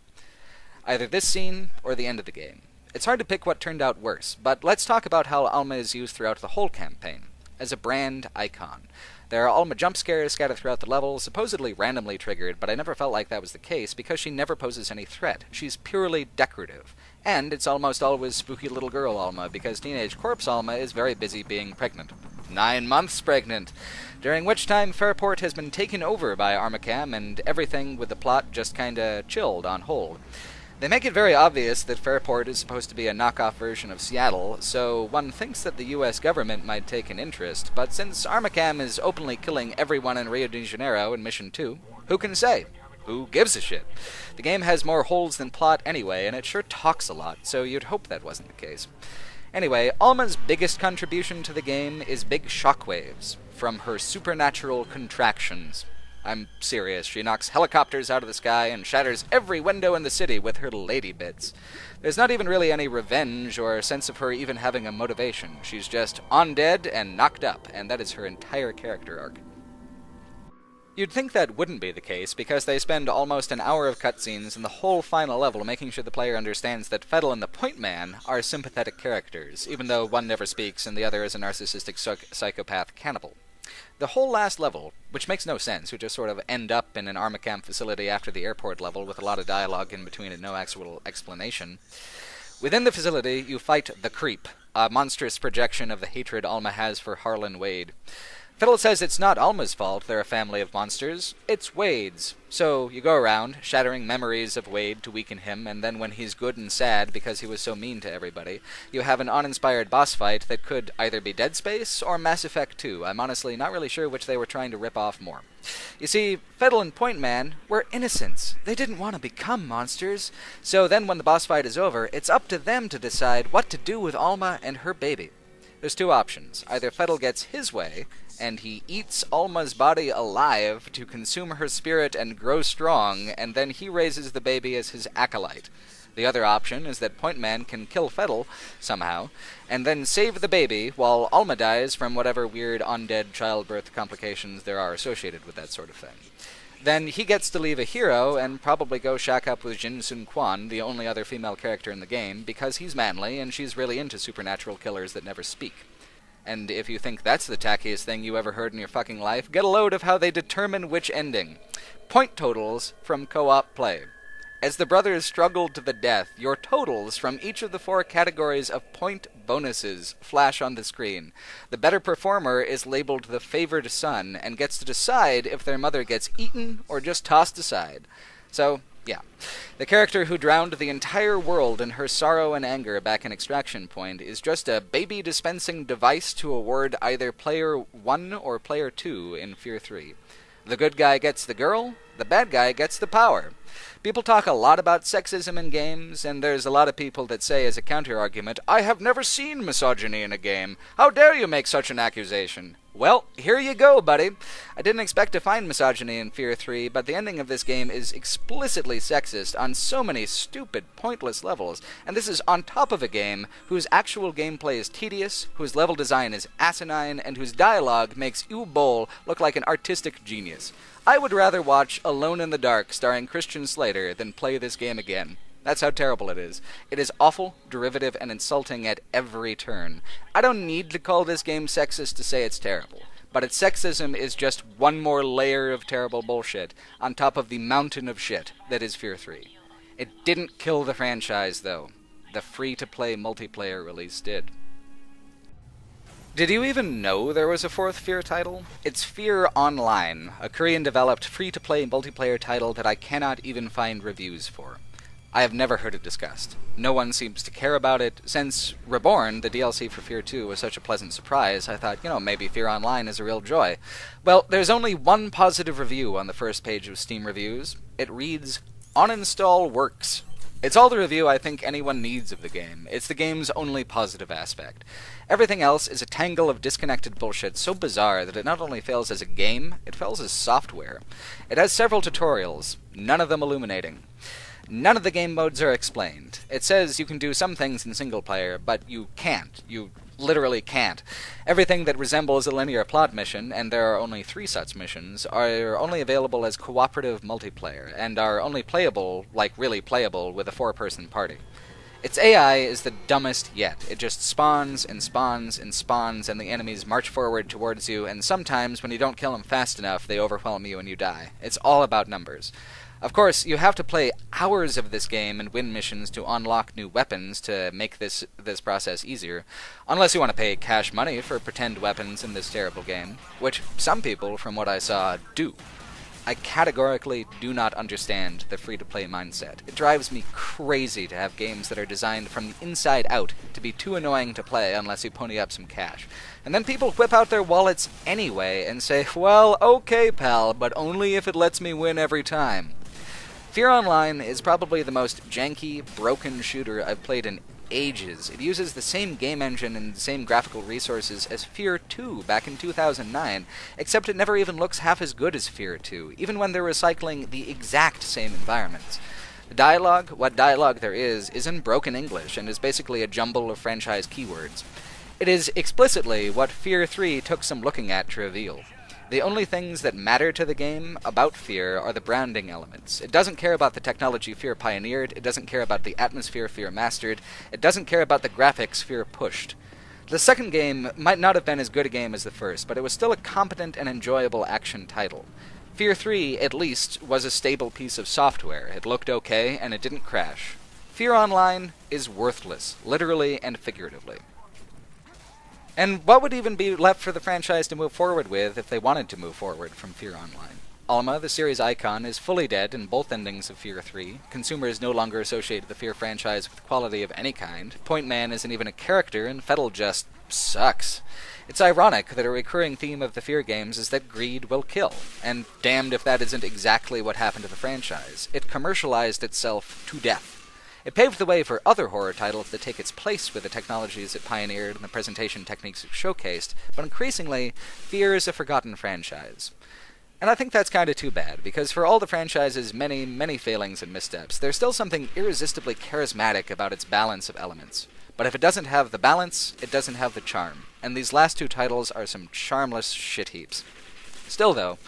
Either this scene or the end of the game. It's hard to pick what turned out worse, but let's talk about how Alma is used throughout the whole campaign, as a brand icon. There are Alma jump scares scattered throughout the level, supposedly randomly triggered, but I never felt like that was the case because she never poses any threat. She's purely decorative. And it's almost always spooky little girl Alma, because teenage corpse Alma is very busy being pregnant. 9 months pregnant! During which time Fairport has been taken over by Armacam, and everything with the plot just kinda chilled on hold. They make it very obvious that Fairport is supposed to be a knockoff version of Seattle, so one thinks that the US government might take an interest, but since Armacam is openly killing everyone in Rio de Janeiro in Mission 2, who can say? Who gives a shit? The game has more holes than plot anyway, and it sure talks a lot, so you'd hope that wasn't the case. Anyway, Alma's biggest contribution to the game is big shockwaves from her supernatural contractions. I'm serious. She knocks helicopters out of the sky and shatters every window in the city with her lady bits. There's not even really any revenge or a sense of her even having a motivation. She's just on dead and knocked up, and that is her entire character arc. You'd think that wouldn't be the case, because they spend almost an hour of cutscenes in the whole final level making sure the player understands that Fettel and the Point Man are sympathetic characters, even though one never speaks and the other is a narcissistic psychopath cannibal. The whole last level, which makes no sense, we just sort of end up in an Armacam facility after the airport level with a lot of dialogue in between and no actual explanation. Within the facility, you fight the Creep, a monstrous projection of the hatred Alma has for Harlan Wade. Fettel says it's not Alma's fault they're a family of monsters, it's Wade's. So you go around, shattering memories of Wade to weaken him, and then when he's good and sad because he was so mean to everybody, you have an uninspired boss fight that could either be Dead Space or Mass Effect 2. I'm honestly not really sure which they were trying to rip off more. You see, Fettel and Point Man were innocents. They didn't want to become monsters. So then when the boss fight is over, it's up to them to decide what to do with Alma and her baby. There's two options. Either Fettel gets his way, and he eats Alma's body alive to consume her spirit and grow strong, and then he raises the baby as his acolyte. The other option is that Point Man can kill Fettel, somehow, and then save the baby while Alma dies from whatever weird undead childbirth complications there are associated with that sort of thing. Then he gets to leave a hero and probably go shack up with Jin Sun Quan, the only other female character in the game, because he's manly and she's really into supernatural killers that never speak. And if you think that's the tackiest thing you ever heard in your fucking life, get a load of how they determine which ending. Point totals from co-op play. As the brothers struggle to the death, your totals from each of the 4 categories of point bonuses flash on the screen. The better performer is labeled the favored son and gets to decide if their mother gets eaten or just tossed aside. So, yeah. The character who drowned the entire world in her sorrow and anger back in Extraction Point is just a baby-dispensing device to award either Player 1 or Player 2 in F.E.A.R. 3. The good guy gets the girl, the bad guy gets the power. People talk a lot about sexism in games, and there's a lot of people that say as a counter-argument, I have never seen misogyny in a game. How dare you make such an accusation? Well, here you go, buddy. I didn't expect to find misogyny in F.E.A.R. 3, but the ending of this game is explicitly sexist on so many stupid, pointless levels, and this is on top of a game whose actual gameplay is tedious, whose level design is asinine, and whose dialogue makes Uwe Boll look like an artistic genius. I would rather watch Alone in the Dark starring Christian Slater than play this game again. That's how terrible it is. It is awful, derivative, and insulting at every turn. I don't need to call this game sexist to say it's terrible, but its sexism is just one more layer of terrible bullshit on top of the mountain of shit that is F.E.A.R. 3. It didn't kill the franchise, though. The free-to-play multiplayer release did. Did you even know there was a 4th F.E.A.R. title? It's F.E.A.R. Online, a Korean-developed free-to-play multiplayer title that I cannot even find reviews for. I have never heard it discussed. No one seems to care about it. Since Reborn, the DLC for F.E.A.R. 2, was such a pleasant surprise, I thought, maybe F.E.A.R. Online is a real joy. Well, there's only one positive review on the first page of Steam Reviews. It reads, "Uninstall works." It's all the review I think anyone needs of the game. It's the game's only positive aspect. Everything else is a tangle of disconnected bullshit so bizarre that it not only fails as a game, it fails as software. It has several tutorials, none of them illuminating. None of the game modes are explained. It says you can do some things in single player, but you can't. You literally can't. Everything that resembles a linear plot mission, and there are only 3 such missions, are only available as cooperative multiplayer, and are only playable, like really playable, with a 4-person party. Its AI is the dumbest yet. It just spawns and spawns and spawns, and the enemies march forward towards you, and sometimes when you don't kill them fast enough, they overwhelm you and you die. It's all about numbers. Of course, you have to play hours of this game and win missions to unlock new weapons to make this process easier, unless you want to pay cash money for pretend weapons in this terrible game, which some people, from what I saw, do. I categorically do not understand the free-to-play mindset. It drives me crazy to have games that are designed from the inside out to be too annoying to play unless you pony up some cash. And then people whip out their wallets anyway and say, well, okay, pal, but only if it lets me win every time. F.E.A.R. Online is probably the most janky, broken shooter I've played in ages. It uses the same game engine and the same graphical resources as F.E.A.R. 2 back in 2009, except it never even looks half as good as F.E.A.R. 2, even when they're recycling the exact same environments. The dialogue, what dialogue there is in broken English and is basically a jumble of franchise keywords. It is explicitly what F.E.A.R. 3 took some looking at to reveal. The only things that matter to the game about F.E.A.R. are the branding elements. It doesn't care about the technology F.E.A.R. pioneered, it doesn't care about the atmosphere F.E.A.R. mastered, it doesn't care about the graphics F.E.A.R. pushed. The second game might not have been as good a game as the first, but it was still a competent and enjoyable action title. F.E.A.R. 3, at least, was a stable piece of software. It looked okay, and it didn't crash. F.E.A.R. Online is worthless, literally and figuratively. And what would even be left for the franchise to move forward with if they wanted to move forward from F.E.A.R. Online? Alma, the series icon, is fully dead in both endings of F.E.A.R. 3. Consumers no longer associate the F.E.A.R. franchise with quality of any kind. Point Man isn't even a character, and Fettel just sucks. It's ironic that a recurring theme of the F.E.A.R. games is that greed will kill, and damned if that isn't exactly what happened to the franchise. It commercialized itself to death. It paved the way for other horror titles that take its place with the technologies it pioneered and the presentation techniques it showcased, but increasingly, F.E.A.R. is a forgotten franchise. And I think that's kinda too bad, because for all the franchise's many, many failings and missteps, there's still something irresistibly charismatic about its balance of elements. But if it doesn't have the balance, it doesn't have the charm, and these last two titles are some charmless shit heaps. Still though,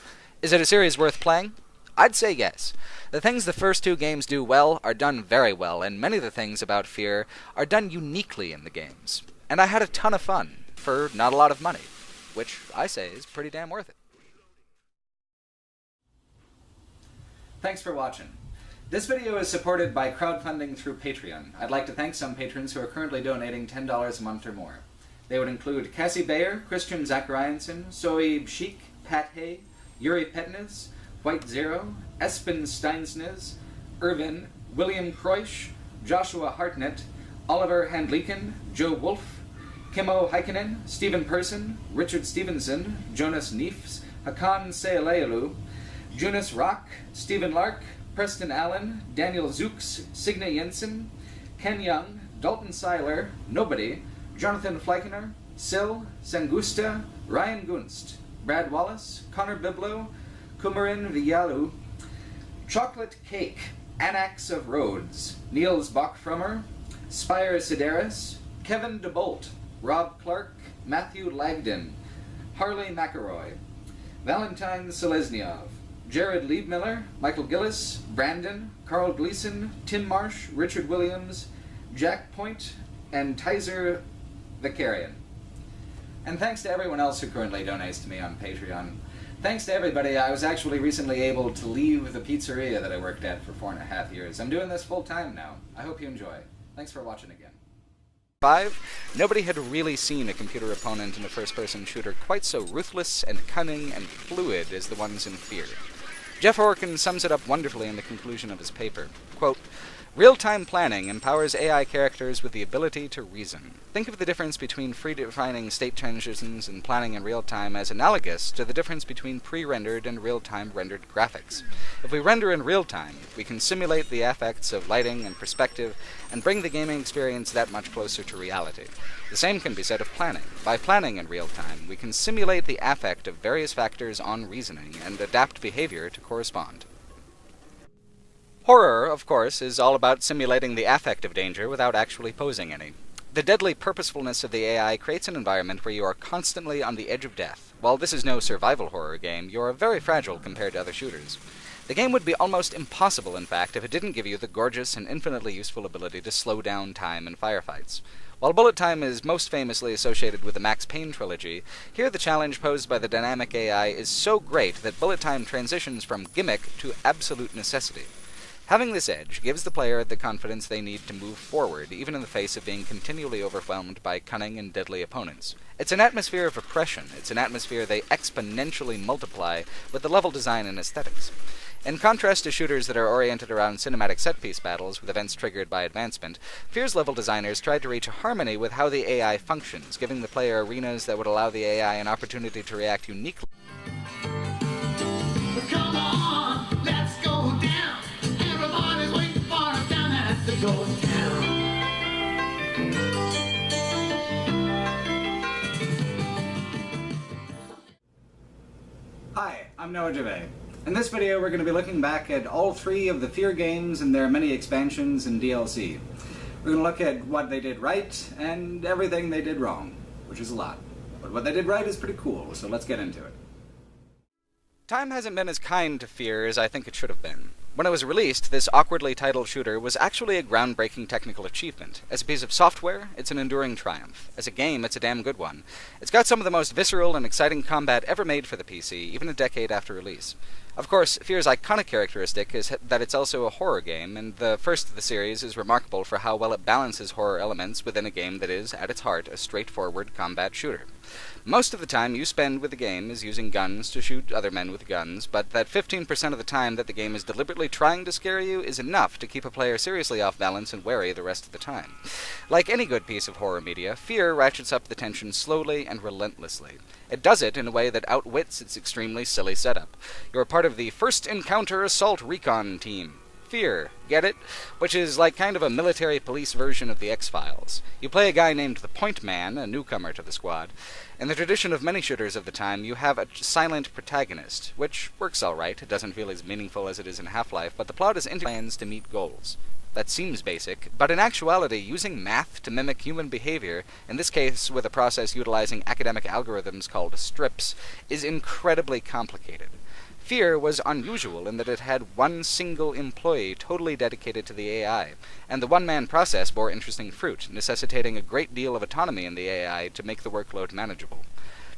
is it a series worth playing? I'd say yes. The things the first two games do well are done very well, and many of the things about F.E.A.R. are done uniquely in the games. And I had a ton of fun, for not a lot of money, which I say is pretty damn worth it. Thanks for watching. This video is supported by crowdfunding through Patreon. I'd like to thank some patrons who are currently donating $10 a month or more. They would include Cassie Bayer, Christian Zacharianson, Soe Sheik, Pat Hay, Yuri Petnez, White Zero, Espen Steinsnes, Irvin, William Kreusch, Joshua Hartnett, Oliver Handliken, Joe Wolf, Kimmo Heikkinen, Stephen Person, Richard Stevenson, Jonas Neefs, Hakan Sealeolu, Jonas Rock, Stephen Lark, Preston Allen, Daniel Zooks, Signe Jensen, Ken Young, Dalton Seiler, Nobody, Jonathan Fleichener, Sil, Sangusta, Ryan Gunst, Brad Wallace, Connor Biblo, Kumarin Villalu, Chocolate Cake, Annax of Rhodes, Niels Bachfrummer, Spire Sideris, Kevin DeBolt, Rob Clark, Matthew Lagden, Harley McElroy, Valentine Selesnyov, Jared Liebmiller, Michael Gillis, Brandon, Carl Gleason, Tim Marsh, Richard Williams, Jack Point, and Tizer Vicarian. And thanks to everyone else who currently donates to me on Patreon. Thanks to everybody. I was actually recently able to leave the pizzeria that I worked at for 4.5 years. I'm doing this full time now. I hope you enjoy. Thanks for watching again. 5. Nobody had really seen a computer opponent in a first-person shooter quite so ruthless and cunning and fluid as the ones in F.E.A.R. Jeff Orkin sums it up wonderfully in the conclusion of his paper. Quote, "Real-time planning empowers AI characters with the ability to reason. Think of the difference between free-defining state transitions and planning in real time as analogous to the difference between pre-rendered and real-time rendered graphics. If we render in real time, we can simulate the effects of lighting and perspective and bring the gaming experience that much closer to reality. The same can be said of planning. By planning in real time, we can simulate the affect of various factors on reasoning and adapt behavior to correspond." Horror, of course, is all about simulating the affect of danger without actually posing any. The deadly purposefulness of the AI creates an environment where you are constantly on the edge of death. While this is no survival horror game, you are very fragile compared to other shooters. The game would be almost impossible, in fact, if it didn't give you the gorgeous and infinitely useful ability to slow down time in firefights. While bullet time is most famously associated with the Max Payne trilogy, here the challenge posed by the dynamic AI is so great that bullet time transitions from gimmick to absolute necessity. Having this edge gives the player the confidence they need to move forward, even in the face of being continually overwhelmed by cunning and deadly opponents. It's an atmosphere of oppression. It's an atmosphere they exponentially multiply with the level design and aesthetics. In contrast to shooters that are oriented around cinematic set-piece battles with events triggered by advancement, F.E.A.R.s level designers tried to reach a harmony with how the AI functions, giving the player arenas that would allow the AI an opportunity to react uniquely. Come on, let's go down. Everybody's waiting for us down at the ghost town. Hi, I'm Noah Gervais. In this video we're going to be looking back at all 3 of the F.E.A.R. games and their many expansions and DLC. We're going to look at what they did right and everything they did wrong, which is a lot. But what they did right is pretty cool, so let's get into it. Time hasn't been as kind to F.E.A.R. as I think it should have been. When it was released, this awkwardly titled shooter was actually a groundbreaking technical achievement. As a piece of software, it's an enduring triumph. As a game, it's a damn good one. It's got some of the most visceral and exciting combat ever made for the PC, even a decade after release. Of course, F.E.A.R.'s iconic characteristic is that it's also a horror game, and the first of the series is remarkable for how well it balances horror elements within a game that is, at its heart, a straightforward combat shooter. Most of the time you spend with the game is using guns to shoot other men with guns, but that 15% of the time that the game is deliberately trying to scare you is enough to keep a player seriously off balance and wary the rest of the time. Like any good piece of horror media, F.E.A.R. ratchets up the tension slowly and relentlessly. It does it in a way that outwits its extremely silly setup. You're part of the First Encounter Assault Recon Team. F.E.A.R., get it? Which is like kind of a military police version of the X-Files. You play a guy named the Point Man, a newcomer to the squad. In the tradition of many shooters of the time, you have a silent protagonist, which works alright. It doesn't feel as meaningful as it is in Half-Life, but the plot is plans to meet goals. That seems basic, but in actuality, using math to mimic human behavior, in this case with a process utilizing academic algorithms called strips, is incredibly complicated. F.E.A.R. was unusual in that it had one single employee totally dedicated to the AI, and the one-man process bore interesting fruit, necessitating a great deal of autonomy in the AI to make the workload manageable.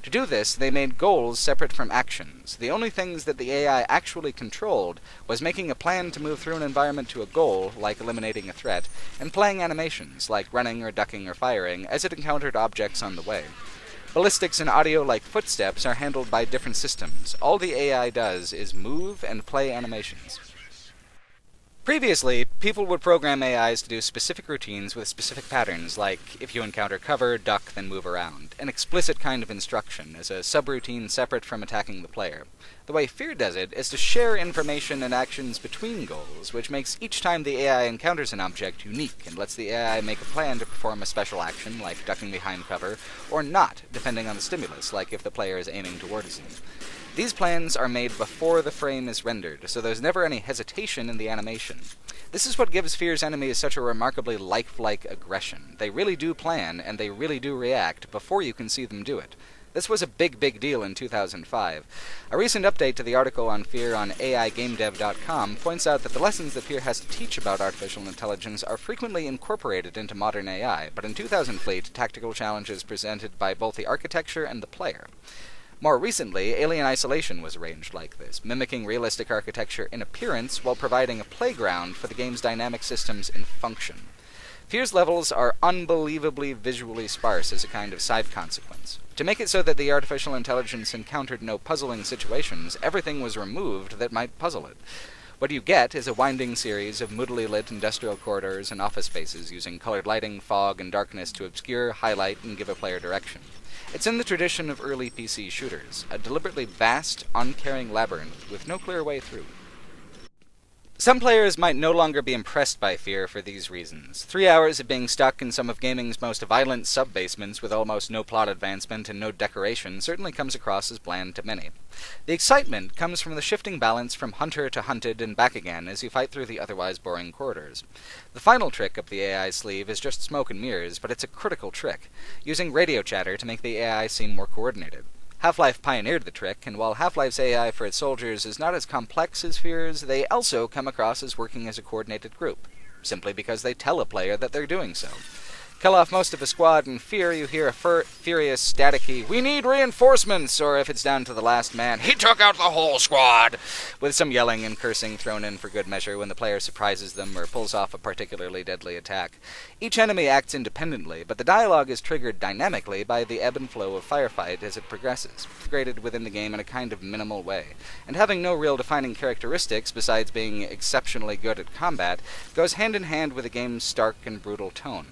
To do this, they made goals separate from actions. The only things that the AI actually controlled was making a plan to move through an environment to a goal, like eliminating a threat, and playing animations, like running or ducking or firing, as it encountered objects on the way. Ballistics and audio like footsteps are handled by different systems. All the AI does is move and play animations. Previously, people would program AIs to do specific routines with specific patterns, like if you encounter cover, duck, then move around. An explicit kind of instruction, as a subroutine separate from attacking the player. The way F.E.A.R. does it is to share information and actions between goals, which makes each time the AI encounters an object unique, and lets the AI make a plan to perform a special action, like ducking behind cover, or not, depending on the stimulus, like if the player is aiming towards them. These plans are made before the frame is rendered, so there's never any hesitation in the animation. This is what gives F.E.A.R.'s enemies such a remarkably lifelike aggression. They really do plan, and they really do react, before you can see them do it. This was a big deal in 2005. A recent update to the article on F.E.A.R. on AIGameDev.com points out that the lessons that F.E.A.R. has to teach about artificial intelligence are frequently incorporated into modern AI, but in 2000 Fleet, tactical challenges presented by both the architecture and the player. More recently, Alien Isolation was arranged like this, mimicking realistic architecture in appearance while providing a playground for the game's dynamic systems in function. F.E.A.R.'s levels are unbelievably visually sparse as a kind of side consequence. To make it so that the artificial intelligence encountered no puzzling situations, everything was removed that might puzzle it. What you get is a winding series of moodily lit industrial corridors and office spaces using colored lighting, fog, and darkness to obscure, highlight, and give a player direction. It's in the tradition of early PC shooters, a deliberately vast, uncaring labyrinth with no clear way through. Some players might no longer be impressed by F.E.A.R. for these reasons. 3 hours of being stuck in some of gaming's most violent sub-basements with almost no plot advancement and no decoration certainly comes across as bland to many. The excitement comes from the shifting balance from hunter to hunted and back again as you fight through the otherwise boring corridors. The final trick up the AI's sleeve is just smoke and mirrors, but it's a critical trick, using radio chatter to make the AI seem more coordinated. Half-Life pioneered the trick, and while Half-Life's AI for its soldiers is not as complex as F.E.A.R.'s, they also come across as working as a coordinated group, simply because they tell a player that they're doing so. Kill off most of a squad, and F.E.A.R. you hear a furious, staticky, "We need reinforcements!" or if it's down to the last man, "He took out the whole squad!" with some yelling and cursing thrown in for good measure when the player surprises them or pulls off a particularly deadly attack. Each enemy acts independently, but the dialogue is triggered dynamically by the ebb and flow of firefight as it progresses, integrated within the game in a kind of minimal way, and having no real defining characteristics besides being exceptionally good at combat, goes hand in hand with the game's stark and brutal tone.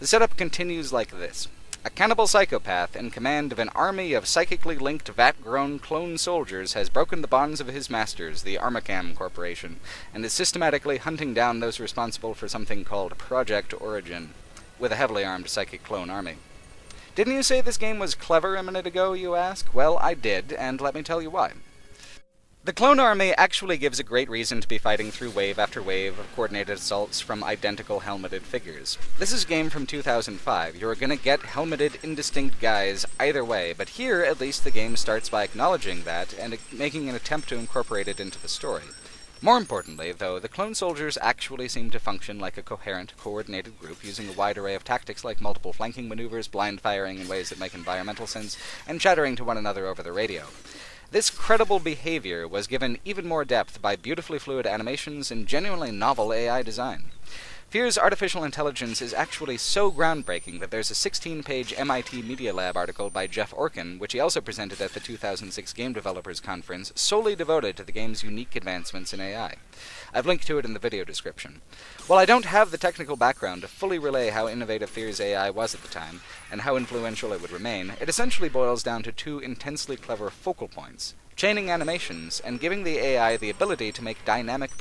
The setup continues like this. A cannibal psychopath in command of an army of psychically linked vat-grown clone soldiers has broken the bonds of his masters, the Armacam Corporation, and is systematically hunting down those responsible for something called Project Origin, with a heavily armed psychic clone army. Didn't you say this game was clever a minute ago, you ask? Well, I did, and let me tell you why. The clone army actually gives a great reason to be fighting through wave after wave of coordinated assaults from identical helmeted figures. This is a game from 2005. You're gonna get helmeted, indistinct guys either way, but here, at least, the game starts by acknowledging that and making an attempt to incorporate it into the story. More importantly, though, the clone soldiers actually seem to function like a coherent, coordinated group using a wide array of tactics like multiple flanking maneuvers, blind firing in ways that make environmental sense, and chattering to one another over the radio. This credible behavior was given even more depth by beautifully fluid animations and genuinely novel AI design. F.E.A.R.'s artificial intelligence is actually so groundbreaking that there's a 16-page MIT Media Lab article by Jeff Orkin, which he also presented at the 2006 Game Developers Conference, solely devoted to the game's unique advancements in AI. I've linked to it in the video description. While I don't have the technical background to fully relay how innovative F.E.A.R.'s AI was at the time, and how influential it would remain, it essentially boils down to two intensely clever focal points: chaining animations, and giving the AI the ability to make dynamic